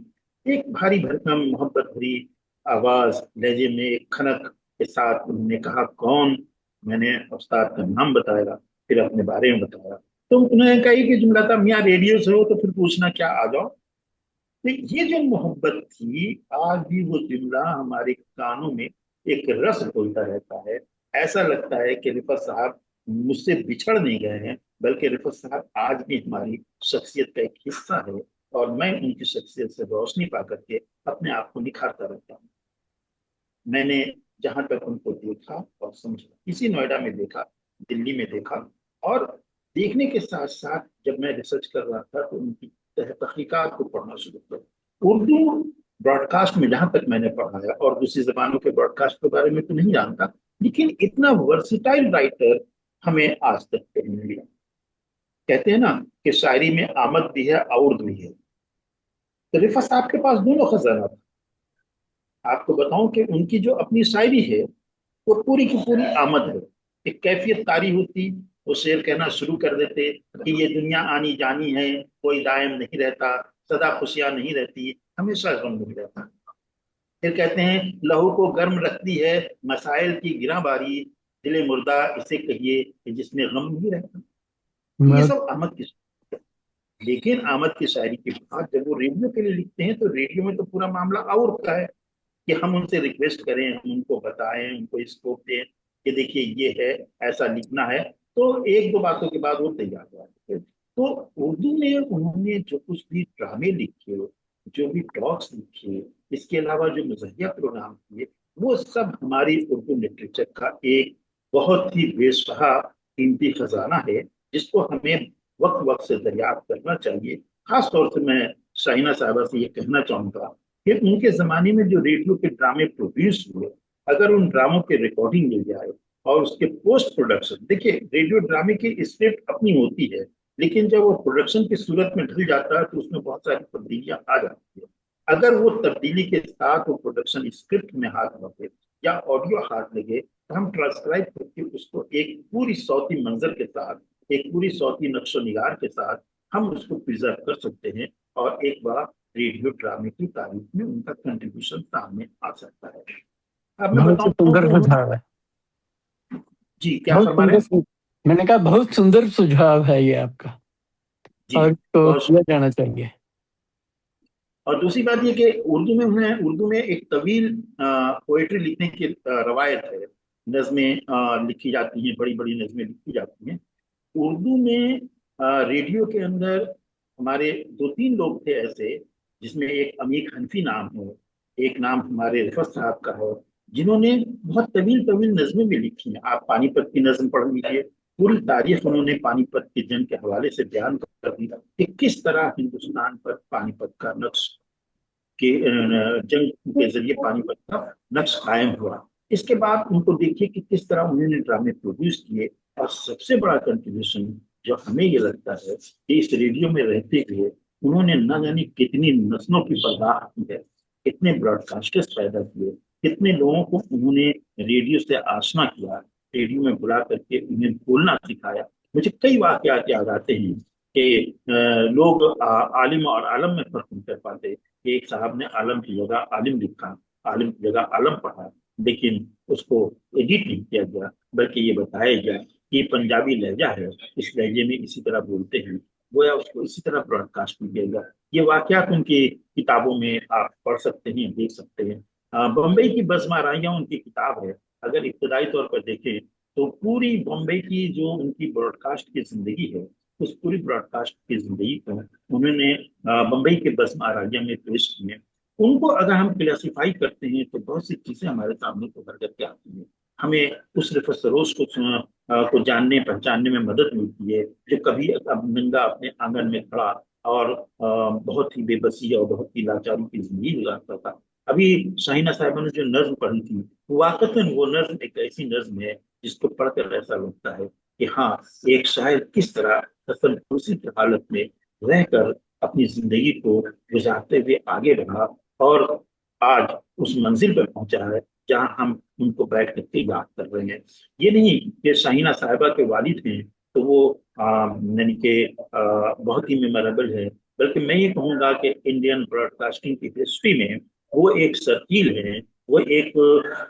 एक भारी भरकम मोहब्बत भरी आवाज, लहजे में एक खनक के साथ उन्होंने कहा कौन। मैंने उस्ताद का नाम बताया, फिर अपने बारे में बताया। तो उन्होंने कहा कि जुमला था, मियाँ रेडियो से हो तो फिर पूछना क्या, आ जाओ। तो ये जो मोहब्बत थी, आज भी वो जुमला हमारे कानों में एक रस घोलता रहता है। ऐसा लगता है कि रिफत साहब मुझसे बिछड़ नहीं गए हैं, बल्कि रिफत साहब आज भी हमारी शख्सियत का एक हिस्सा है, और मैं उनकी शख्सियत से रोशनी पा करके अपने आप को निखारता रहता हूँ। मैंने जहां तक उनको देखा और समझा, इसी नोएडा में देखा, दिल्ली में देखा, और देखने के साथ साथ जब मैं रिसर्च कर रहा था तो उनकी तहकीकात को पढ़ना शुरू किया। उर्दू ब्रॉडकास्ट में जहां तक मैंने पढ़ा है, और दूसरी जबानों के ब्रॉडकास्ट के बारे में तो नहीं जानता, लेकिन इतना वर्सिटाइल राइटर हमें आज तक नहीं मिला। कहते हैं ना कि शायरी में आमद भी है, औरद भी है। तो रिफा साहब के पास दोनों खजाना था। आपको बताऊं कि उनकी जो अपनी शायरी है वो पूरी की पूरी आमद है। एक कैफियत तारी होती, वो शेर कहना शुरू कर देते कि ये दुनिया आनी जानी है, कोई दायम नहीं रहता, सदा खुशियां नहीं रहती, हमेशा गम नहीं रहता। फिर कहते हैं लहू को गर्म रखती है मसाइल की गिराबारी, दिले मुर्दा इसे कहिए कि जिसमें गम नहीं रहता। ये मैं सब आमद की। लेकिन आमद की शायरी के बाद जब वो रेडियो के लिए लिखते हैं, तो रेडियो में तो पूरा मामला और होता है कि हम उनसे रिक्वेस्ट करें, हम उनको बताएं, उनको स्कोप दें कि देखिए ये है, ऐसा लिखना है। तो एक दो बातों के बाद वो तैयार हो जाते हैं। तो उर्दू में उन्होंने जो कुछ भी ड्रामे लिखे, जो भी टॉक्स लिखे, इसके अलावा जो मज़ाहिया प्रोग्राम किए, वो सब हमारी उर्दू लिटरेचर का एक बहुत ही बेसहा कीमती खजाना है, जिसको हमें वक्त वक्त से दरियाफ्त करना चाहिए। खास तौर से मैं शाहिना साहबा से ये कहना चाहूंगा कि उनके जमाने में जो रेडियो के ड्रामे प्रोड्यूस हुए, अगर उन ड्रामों के रिकॉर्डिंग मिल जाए और उसके पोस्ट प्रोडक्शन, देखिए रेडियो ड्रामे की स्क्रिप्ट अपनी होती है, लेकिन जब वो प्रोडक्शन की सूरत में ढल जाता है तो उसमें बहुत सारी तब्दीलियां आ जाती है। अगर वो तब्दीली के साथ वो प्रोडक्शन स्क्रिप्ट में हाथ लगे या ऑडियो हाथ लगे, तो हम ट्रांसक्राइब करके उसको एक पूरी सौती मंजर के साथ, एक पूरी सौती नक्शो निगार के साथ हम उसको प्रिजर्व कर सकते हैं, और एक बड़ा रेडियो ड्रामे की तारीफ में उनका कंट्रीब्यूशन सामने आ सकता है। अब मैं बहुत ही बताऊं सुंदर तो सुझाव है। जी क्या बहुत फरमा रहे हैं? मैंने कहा बहुत सुंदर सुझाव है ये आपका, जी और तो बहुत। किया जाना चाहिए। और दूसरी बात ये कि उर्दू में एक तवील पोएट्री लिखने की रवायत है। नज़में लिखी जाती हैं, बड़ी बड़ी नज़में लिखी जाती हैं उर्दू में। रेडियो के अंदर हमारे दो तीन लोग थे ऐसे, जिसमें एक अमीर हनफी नाम है, एक नाम हमारे रिफत साहब का है, जिन्होंने बहुत तवील तवील नज़में भी लिखी हैं। आप पानीपत की नज़म पढ़ लीजिए, पूरी तारीख उन्होंने पानीपत की जंग के हवाले से बयान कर दी कि किस तरह हिंदुस्तान पर पानीपत का नक्श के जंग के जरिए पानीपत का नक्श कायम हुआ। इसके बाद उनको देखिए कि किस तरह उन्होंने ड्रामे प्रोड्यूस किए। और सबसे बड़ा कंट्रीब्यूशन जो हमें ये लगता है कि इस रेडियो में रहते हुए उन्होंने न जाने कितनी नस्लों की परवाह की है, कितने ब्रॉडकास्टर्स पैदा किए, कितने लोगों को उन्होंने रेडियो से आशना किया, रेडियो में बुला करके उन्हें बोलना सिखाया। मुझे कई वाकयात याद आते हैं कि लोग आलिम और आलम में फर्क नहीं कर पाते। एक साहब ने आलम की जगह आलिम लिखा, आलिम की जगह आलम पढ़ा, लेकिन उसको एडिट नहीं किया गया, बल्कि ये बताया गया कि पंजाबी लहजा है, इस लहजे में इसी तरह बोलते हैं, गोया उसको इसी तरह ब्रॉडकास्ट किया गया। ये वाकयात उनकी किताबों में आप पढ़ सकते हैं, देख सकते हैं। बम्बई की बज़माराइयाँ उनकी किताब है। अगर इब्तदाई तौर पर देखें तो पूरी बम्बई की जो उनकी ब्रॉडकास्ट की जिंदगी है, उस पूरी ब्रॉडकास्ट की जिंदगी को उन्होंने बम्बई के बज़माराइयाँ में पेश किए। उनको अगर हम क्लासिफाई करते हैं तो बहुत सी चीजें हमारे सामने उभर करके आती हैं। हमें उस रिफर सरोज को जानने पहचानने में मदद मिलती है, जो कभी अब नंगा अपने आंगन में खड़ा और बहुत ही बेबसी और बहुत ही लाचारी की जिंदगी गुजारता था। अभी शाहीना साहिबा ने जो नज्म पढ़ी थी, वाकई वो नज्म एक ऐसी नज्म है जिसको पढ़कर ऐसा लगता है कि हाँ, एक शायर किस तरह तसल्लुसी की हालत में रहकर अपनी जिंदगी को गुजारते हुए आगे बढ़ा और आज उस मंजिल पर पहुंचा है जहां हम उनको बैठ करके याद कर रहे हैं। ये नहीं कि शाहीना साहिबा के वालिद हैं तो वो यानी कि बहुत ही मेमोरेबल है, बल्कि मैं ये कहूंगा कि इंडियन ब्रॉडकास्टिंग की हिस्ट्री में वो एक सर्किल है, वो एक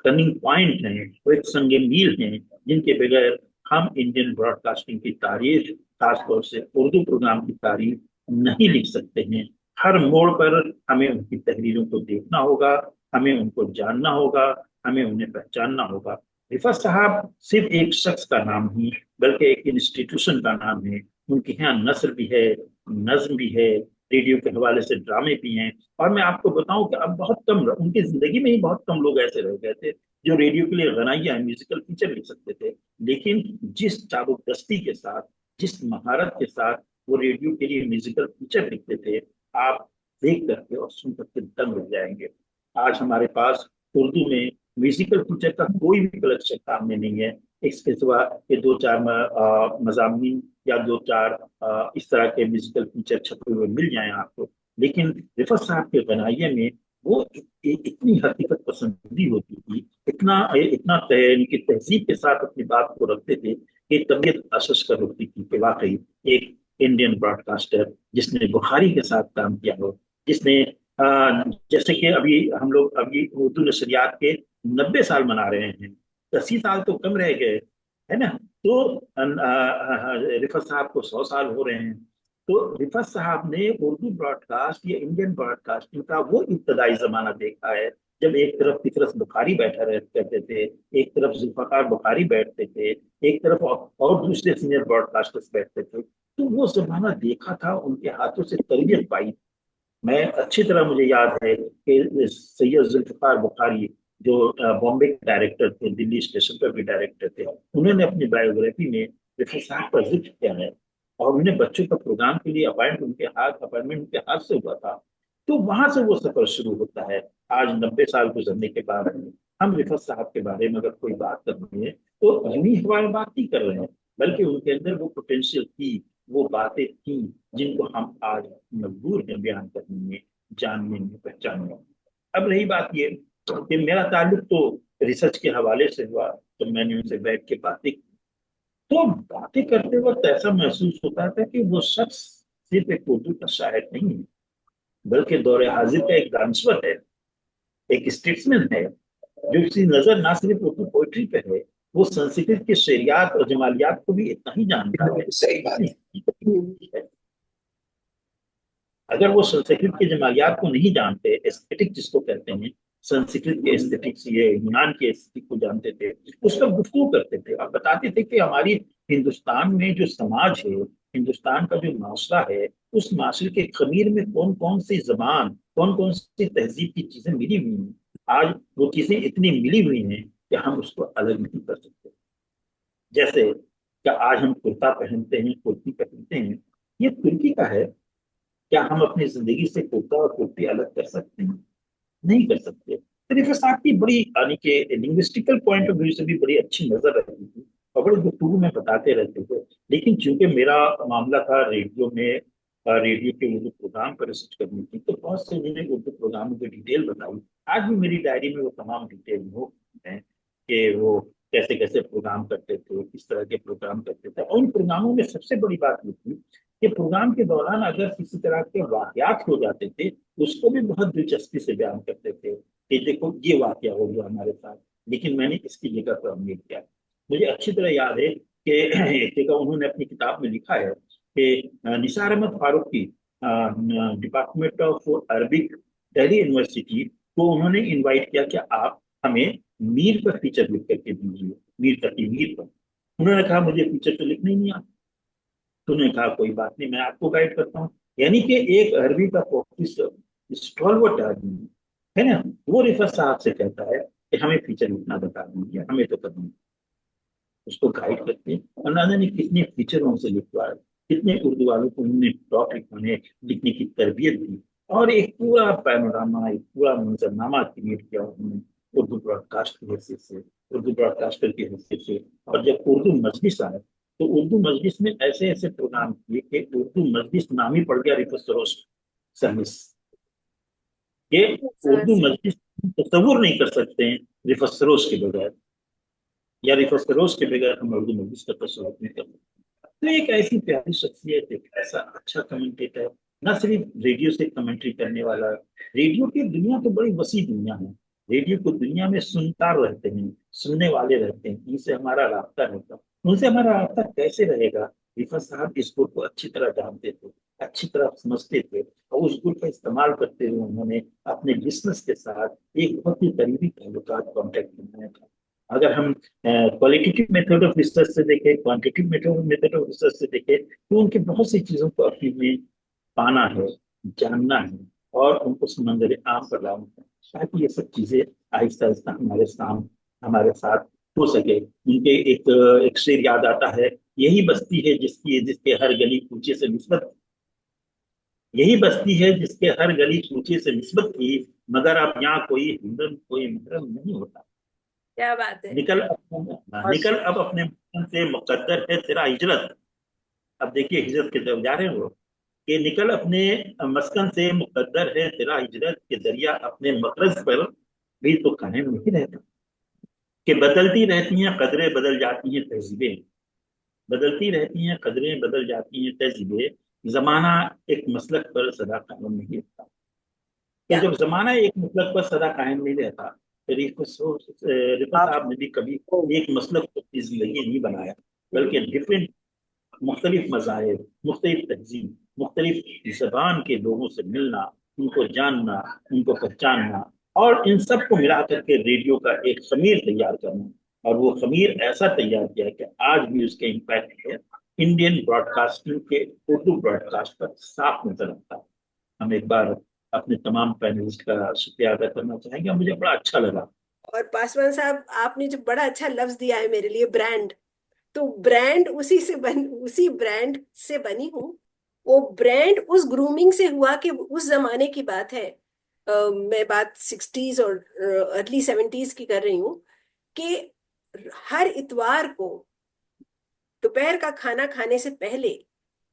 टर्निंग पॉइंट है, वो एक संगे मील है, जिनके बगैर हम इंडियन ब्रॉडकास्टिंग की तारीफ, खासतौर से उर्दू प्रोग्राम की तारीफ नहीं लिख सकते हैं। हर मोड़ पर हमें उनकी तहरीरों को देखना होगा, हमें उनको जानना होगा, हमें उन्हें पहचानना होगा। रिफत साहब सिर्फ एक शख्स का नाम नहीं, बल्कि एक इंस्टीट्यूशन का नाम है। उनके यहाँ नस्र भी है, नज्म भी है, रेडियो के हवाले से ड्रामे भी हैं। और मैं आपको बताऊं कि अब बहुत कम, उनकी जिंदगी में ही बहुत कम लोग ऐसे रह गए थे जो रेडियो के लिए गनाइया म्यूजिकल फीचर लिख सकते थे। लेकिन जिस चाबुकदस्ती के साथ, जिस महारत के साथ वो रेडियो के लिए म्यूजिकल फीचर लिखते थे, आप देख करके और सुन करके दंग रह जाएंगे। आज हमारे पास उर्दू में म्यूजिकल फीचर का कोई भी कलेक्शन सामने नहीं है, इसके सिवा ये दो चार मजामी या दो चार इस तरह के म्यूजिकल फीचर छपे हुए मिल जाएं आपको। लेकिन रिफत साहब के गनाइये में वो इतनी हकीकत पसंदी होती थी, इतना इतना इनकी तहजीब के साथ अपनी बात को रखते थे कि तबीयत अशश कर होती थी कि वाकई एक इंडियन ब्रॉडकास्टर जिसने बुखारी के साथ काम किया हो, जिसने जैसे कि अभी हम लोग अभी उर्दू नशरियात के 90 साल मना रहे हैं, 80 साल तो कम रह गए, है ना? तो रिफत साहब को 100 साल हो रहे हैं। तो रिफत साहब ने उर्दू ब्रॉडकास्ट या इंडियन ब्रॉडकास्टिंग का वो इब्तदाई जमाना देखा है, जब एक तरफ फिकरस बुखारी बैठा करते थे, एक तरफ जुल्फकार बुखारी बैठते थे, एक तरफ और दूसरे सीनियर ब्रॉडकास्टर्स बैठते थे। तो वो जमाना देखा था, उनके हाथों से तरबियत पाई। मैं अच्छी तरह मुझे याद है कि सैयद जुल्फकार बुखारी जो बॉम्बे के डायरेक्टर थे, दिल्ली स्टेशन पर भी डायरेक्टर थे, उन्होंने अपनी बायोग्राफी में रिफत साहब का जिक्र किया है। और उन्हें बच्चों का प्रोग्राम के लिए अपॉइंटमेंट उनके हाथ से हुआ था। तो वहां से वो सफर शुरू होता है। आज 90 साल गुजरने के बाद हम रिफत साहब के बारे में अगर कोई बात कर रहे हैं तो यूं ही हवा में बात नहीं कर रहे हैं, बल्कि उनके अंदर वो पोटेंशियल थी, वो बातें थी जिनको हम आज मजबूर हैं बयान करने में, जानने में, पहचानने में। अब रही बात ये कि मेरा ताल्लुक तो रिसर्च के हवाले से हुआ, तो मैंने उनसे बैठ के बातें की। तो बातें करते वक्त ऐसा महसूस होता था कि वो शख्स सिर्फ एक उर्दू का शायर नहीं है, बल्कि दौरे हाजिर का एक दानश्वर है, एक स्टेट्समैन है, जो उसकी नजर ना सिर्फ उर्दू पोइट्री पे है, वो संस्कृत के शेरियात और जमालियात को भी इतना ही जानता है। सही बात है। अगर वो संस्कृत के जमालियात को नहीं जानते, एस्थेटिक जिसको कहते हैं, संस्कृत के एस्थेटिक्स, ये यूनान के एस्थेटिक को जानते थे, उस पर गुफ्तगू करते थे और बताते थे कि हमारी हिंदुस्तान में जो समाज है, हिंदुस्तान का जो माशरा है, उस माशरे के खमीर में कौन कौन सी जबान, कौन कौन सी तहजीब की चीजें मिली हुई हैं। आज वो चीजें इतनी मिली हुई हैं कि हम उसको अलग नहीं कर सकते। जैसे क्या आज हम कुर्ता पहनते हैं, कुर्ती पहनते हैं, ये तुर्की का है। क्या हम अपनी जिंदगी से कुर्ता और कुर्ती अलग कर सकते हैं? नहीं कर सकते। तरीफा साहब की बड़ी, यानी कि लिंग्विस्टिकल पॉइंट ऑफ व्यू से भी बड़ी अच्छी नजर रहती थी और बड़े गुफ्तगू में बताते रहते थे। लेकिन चूंकि मेरा मामला था रेडियो में, रेडियो के उर्दू प्रोग्राम पर रिसर्च करनी थी, तो बहुत से मैंने उर्दू प्रोग्रामों की डिटेल बताई। आज भी मेरी डायरी में वो तमाम डिटेल हो हैं कि वो कैसे कैसे प्रोग्राम करते थे, किस तरह के प्रोग्राम करते थे। और उन प्रोग्रामों में सबसे बड़ी बात ये थी कि प्रोग्राम के दौरान अगर किसी तरह के वाकयात हो जाते थे, उसको भी बहुत दिलचस्पी से बयान करते थे कि देखो ये वाकया हो गया हमारे साथ, लेकिन मैंने इसकी जगह पर अमल किया। मुझे अच्छी तरह याद है कि एक जगह उन्होंने अपनी किताब में लिखा है कि Nisar Ahmad Farooqui, department of Arabic, Delhi University को उन्होंने इनवाइट किया कि आप हमें मीर पर फीचर लिख करके दीजिए, मीर तकी मीर पर। उन्होंने कहा मुझे फीचर तो लिखना ही नहीं आता। तो उन्होंने कहा कोई बात नहीं, मैं आपको गाइड करता हूँ। यानी कि एक अरबी का प्रोफेसर, स्टॉलवर्ट आदमी है ना, वो रिफत साहब से कहता है कि हमें फीचर लिखना बता दीजिए, हमें तो करना। उसको गाइड करके और ना जाने कितने फीचर उनसे लिखवाए, कितने उर्दू वालों को उन्होंने टॉप लिखने की तरबियत दी और एक पूरा पैनोरामा, एक पूरा मंजरनामा क्रिएट किया उन्होंने उर्दू ब्रॉडकास्ट की हैसियत से, उर्दू ब्रॉडकास्टर की हैसियत से। और जब उर्दू मजलिस आए तो उर्दू मजलिस में ऐसे ऐसे प्रोग्राम किए कि उर्दू मजलिस नाम ही पड़ गया रिफत सरोज सर्विस। ये उर्दू मजलिस तस्वुर नहीं कर सकते हैं रिफत सरोज के बगैर, या रिफत सरोज के बगैर हम उर्दू मजलिस का तस्वुर नहीं कर सकते। तो एक ऐसी प्यारी शख्सियत, एक ऐसा अच्छा कमेंटेटर, ना सिर्फ रेडियो से कमेंट्री करने वाला। रेडियो की दुनिया तो बड़ी वसी दुनिया है। रेडियो को दुनिया में सुनता रहते हैं, सुनने वाले रहते हैं, उनसे हमारा रास्ता रहता है। उनसे हमारा रास्ता कैसे रहेगा? रिफत साहब इस गुण को अच्छी तरह जानते थे, अच्छी तरह समझते थे और उस गुण का इस्तेमाल करते हुए उन्होंने अपने बिजनेस के साथ एक बहुत ही करीबी ताल्लुकात, कॉन्टेक्ट बनाया था। अगर हम क्वालिटेटिव मेथड ऑफ रिसर्च से देखें, क्वांटिटेटिव मेथड ऑफ रिसर्च से देखें, तो उनकी बहुत सी चीजों को अपने में पाना है, जानना है और उनको समंदर आम पर लाना है, ताकि ये सब चीजें आहिस्ता आहिस्ता हमारे साथ हो सके। उनके एक शेर याद आता है, यही बस्ती है जिसके हर गली कूचे से निस्बत, यही बस्ती है जिसके हर गली कूचे से निस्बत थी, मगर अब यहाँ कोई हिंदन कोई मुहर्रम नहीं होता। क्या बात है। निकल अब अपने मकसद से मुकद्दर है तेरा हिजरत। अब देखिए हिजरत के तरफ जा रहे हो कि निकल अपने मस्कन से मुकद्दर है तेरा हिजरत के दरिया अपने मकरज पर भी तो कायम नहीं रहता। कि बदलती रहती हैं कदरें, बदल जाती हैं तहजीबें, बदलती रहती हैं कदरें, बदल जाती हैं तहजीबें, जमाना एक मसलक पर सदा कायम नहीं रहता। तो जब जमाना एक मसलक पर सदा कायम नहीं रहता, तो रिफत साहब ने भी कभी एक मसलक को अपनी जिंदगी नहीं बनाया, बल्कि डिफरेंट, मुख्तलिफ मज़ाहिब, मुख्तलिफ तहजीब, मुख्तलिफ जबान के लोगों से मिलना, उनको जानना, उनको पहचानना और इन सब को मिला करके रेडियो का एक खमीर तैयार करना। और वो खमीर ऐसा तैयार किया कि आज भी उसके इम्पैक्ट है इंडियन ब्रॉडकास्टिंग के उर्दू ब्रॉडकास्ट पर साफ नजर आता है। हम एक बार अपने तमाम पैनलिस्ट का शुक्रिया अदा करना चाहेंगे, मुझे बड़ा अच्छा लगा। और पासवान साहब, आपने जो बड़ा अच्छा लफ्ज दिया है मेरे लिए, ब्रांड, तो ब्रांड उसी ब्रांड से बनी हूँ। वो ब्रांड उस ग्रूमिंग से हुआ कि उस जमाने की बात है। मैं बात 60s और अर्ली 70s की कर रही हूँ कि हर इतवार को दोपहर का खाना खाने से पहले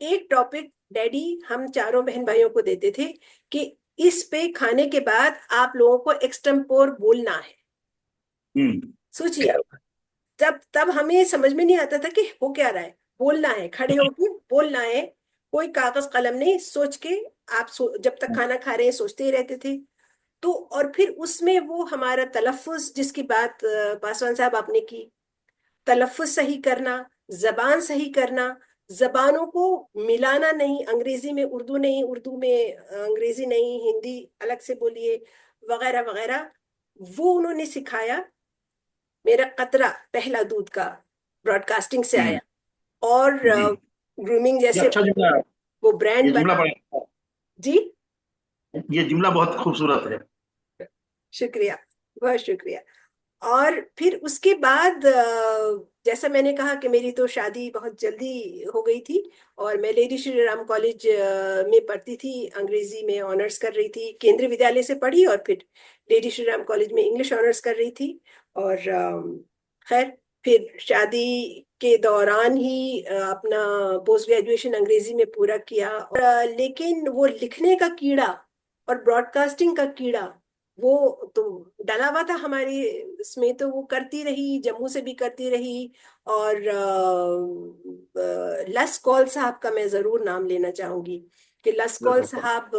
एक टॉपिक डैडी हम चारों बहन भाइयों को देते थे कि इस पे खाने के बाद आप लोगों को एक्सटेम्पोर बोलना है। सोचिए, तब तब हमें समझ में नहीं आता था कि हो क्या रहा है, बोलना है, खड़े होकर बोलना है, कोई कागज कलम नहीं, सोच के आप जब तक खाना खा रहे हैं सोचते ही रहते थे। तो और फिर उसमें वो हमारा तलफ़ुज़, जिसकी बात पासवान साहब आपने की, तलफ़ुज़ सही करना, जबान सही करना, जबानों को मिलाना नहीं, अंग्रेजी में उर्दू नहीं, उर्दू में अंग्रेजी नहीं, हिंदी अलग से बोलिए, वगैरह वगैरह, वो उन्होंने सिखाया। मेरा कतरा पहला दूध का ब्रॉडकास्टिंग से आया। और जी, ग्रूमिंग ये जैसे अच्छा जुमला है। वो ये ब्रांड जुमला बना। बड़ा अच्छा जी, है। ये जुमला बहुत खूबसूरत है। शुक्रिया, बहुत शुक्रिया। और फिर उसके बाद जैसा मैंने कहा कि मेरी तो शादी बहुत जल्दी हो गई थी, और मैं लेडी श्री राम कॉलेज में पढ़ती थी, अंग्रेजी में ऑनर्स कर रही थी, केंद्रीय विद्यालय से पढ़ी और फिर लेडी श्री राम कॉलेज में इंग्लिश ऑनर्स कर रही थी। और खैर, फिर शादी के दौरान ही अपना पोस्ट ग्रेजुएशन अंग्रेजी में पूरा किया। और, लेकिन वो लिखने का कीड़ा और ब्रॉडकास्टिंग का कीड़ा वो तो डला हुआ था हमारी इसमें, तो वो करती रही, जम्मू से भी करती रही। और लस कौल साहब का मैं जरूर नाम लेना चाहूंगी कि लस कौल बिल्कुल। साहब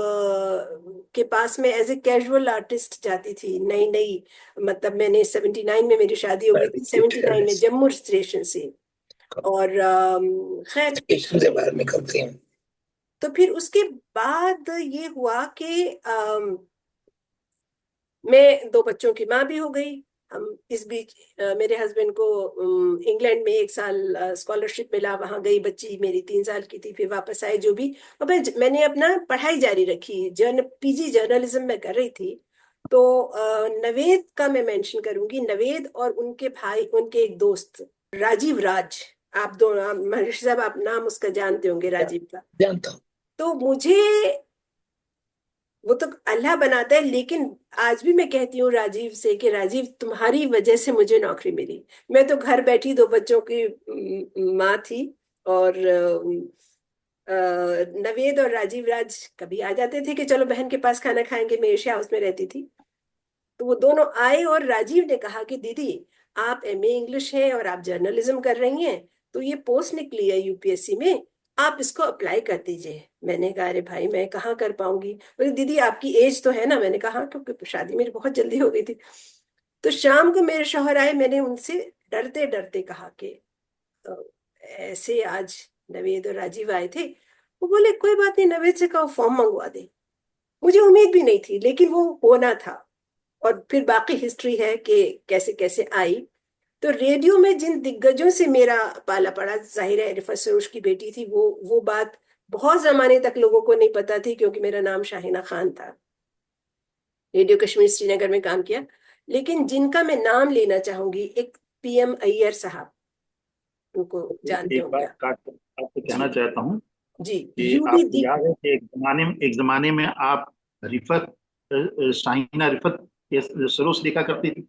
के पास में एज ए कैजुअल आर्टिस्ट जाती थी, नई नई। मतलब मैंने 79 में मेरी शादी हो गई थी, 79 में जम्मू स्टेशन से। और खैर, स्टेशन से बाहर निकलते हैं। तो फिर उसके बाद ये हुआ कि मैं दो बच्चों की माँ भी हो गई। हम इस बीच मेरे हस्बैंड को इंग्लैंड में 1 साल स्कॉलरशिप मिला, वहां गई, बच्ची मेरी 3 साल की थी, फिर वापस आई जो भी। और मैंने अपना पढ़ाई जारी रखी, पीजी जर्नलिज्म में कर रही थी। तो नवेद का मैं मेंशन करूंगी, नवेद और उनके भाई, उनके एक दोस्त राजीव राज, आप दोनों महर्षि साहब, आप नाम उसका जानते होंगे, राजीव का। जानता हूँ। तो मुझे, वो तो अल्लाह बनाता है, लेकिन आज भी मैं कहती हूँ राजीव से कि राजीव, तुम्हारी वजह से मुझे नौकरी मिली। मैं तो घर बैठी 2 बच्चों की माँ थी। और नवेद और राजीव राज कभी आ जाते थे कि चलो बहन के पास खाना खाएंगे, मैं एशिया हाउस में रहती थी। तो वो दोनों आए और राजीव ने कहा कि दीदी, आप एमए इंग्लिश हैं और आप जर्नलिज्म कर रही हैं, तो ये पोस्ट निकली है यूपीएससी में, आप इसको अप्लाई कर दीजिए। मैंने कहा अरे भाई, मैं कहाँ कर पाऊंगी। बोले दीदी आपकी एज तो है ना। मैंने कहा हाँ, क्योंकि शादी मेरी बहुत जल्दी हो गई थी। तो शाम को मेरे शौहर आए, मैंने उनसे डरते डरते कहा कि "अ, ऐसे आज नवेद और राजीव आए थे"। वो बोले कोई बात नहीं, नवेद से कहो फॉर्म मंगवा दे। मुझे उम्मीद भी नहीं थी, लेकिन वो होना था। और फिर बाकी हिस्ट्री है कि कैसे कैसे आई। तो रेडियो में जिन दिग्गजों से मेरा पाला पड़ा, जाहिर है रिफत सरोज की बेटी थी, वो बात बहुत जमाने तक लोगों को नहीं पता थी, क्योंकि मेरा नाम शाहिना खान था। रेडियो कश्मीर श्रीनगर में काम किया। लेकिन जिनका मैं नाम लेना चाहूंगी, एक पीएम अय्यर साहब, उनको जानते एक होंगे बात आप। काट आपको जी, कहना चाहता हूँ जी, कि यूडी आपको दी। याद है कि एक जमाने में आप रिफत शाहीना रिफत के सरोस लिखा करती थी।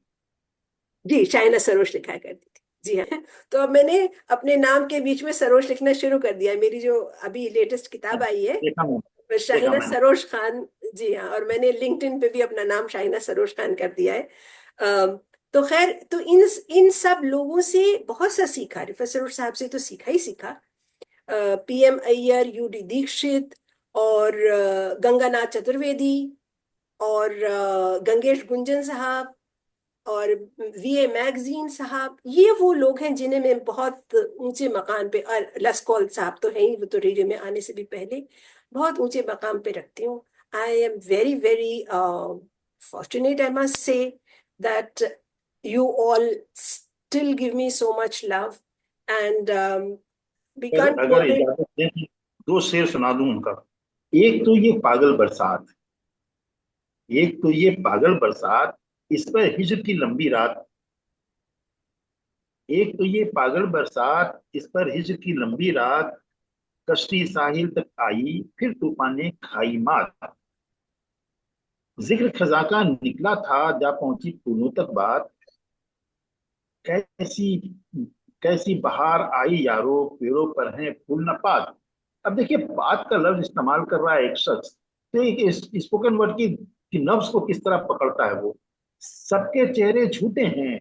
जी, शाइना सरोज लिखा करती थी, जी हाँ। तो अब मैंने अपने नाम के बीच में सरोज लिखना शुरू कर दिया है। मेरी जो अभी लेटेस्ट किताब हाँ, आई देखा मैंने। है, देखा शाहिना मैंने। सरोज खान। जी हाँ, और मैंने लिंक्डइन पे भी अपना नाम शाहिना सरोज खान कर दिया है। तो खैर, तो इन सब लोगों से बहुत सा सीखा, रिफत सरोज साहब से तो सीखा ही सीखा। पीएम अय्यर, यूडी दीक्षित, और गंगानाथ चतुर्वेदी, और गंगेश गुंजन साहब, और वीए मैगजीन साहब, ये वो लोग हैं जिन्हें मैं बहुत ऊंचे मकाम पे, और लस्कॉल साहब तो है ही, वो तो रेडियो में आने से भी पहले बहुत ऊंचे मकाम पे रखती हूँ। I am very very fortunate, I must say, that you all still give me so much love, and we अगर कांट अगर पुट इट। इजाजत दें कि 2 शेर सुना दूं उनका। एक तो ये पागल बरसात, एक तो ये पागल बरसात, इस पर हिज्र की लंबी रात। एक तो ये पागल बरसात, इस पर हिज्र की लंबी रात। कश्ती साहिल तक आई, फिर तूफान ने खाई मात। जिक्र खजा का निकला था, जा पहुंची फूलों तक बात। कैसी कैसी बहार आई यारो, पेड़ों पर है फूल न पात। अब देखिए, बात का लफ्ज इस्तेमाल कर रहा है एक शख्स, तो एक स्पोकन वर्ड की नब्ज को किस तरह पकड़ता है वो। सबके चेहरे झूठे हैं,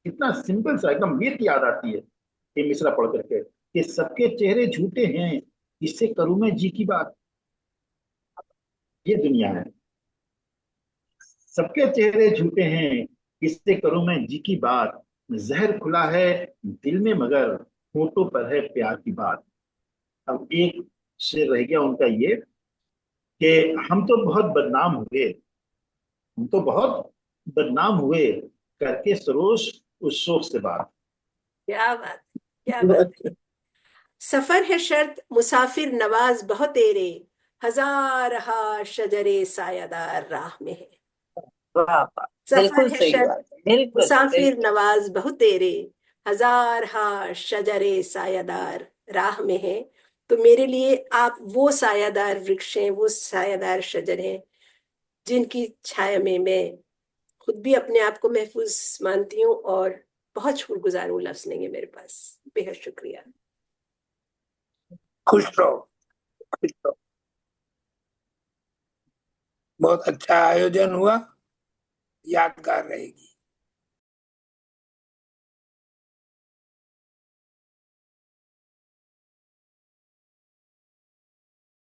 कितना सिंपल सा, एकदम मीर की याद आती है ये मिसरा पढ़ करके, कि सबके चेहरे झूठे हैं, इससे करूं मैं जी की बात। ये दुनिया है। सबके चेहरे झूठे हैं, किससे करूं मैं जी की बात। जहर खुला है दिल में मगर होठों पर है प्यार की बात। अब एक शेर रह गया उनका ये कि हम तो बहुत बदनाम हुए, हम तो बहुत बदनाम हुए, करके सरोज उस शोक से बात। क्या बात, क्या बात है। सफर है शर्त मुसाफिर नवाज बहुत तेरे, हजार हा शजरे सायादार राह में है। वाह वाह, सफर बिल्कुल है सही शर्त बात, बिल्कुल मुसाफिर बिल्कुल। नवाज बहुत तेरे, हजार हा शजरे सायादार राह में है। तो मेरे लिए आप वो सायादार वृक्ष हैं, वो सायादार शजर हैं, जिनकी छाया में मैं खुद भी अपने आप को महफूज मानती हूँ। और बहुत शुक्रगुजार हूँ, लफ्ज नहीं है मेरे पास। बेहद शुक्रिया। खुश रहो, खुश रहो। बहुत अच्छा आयोजन हुआ, यादगार रहेगी।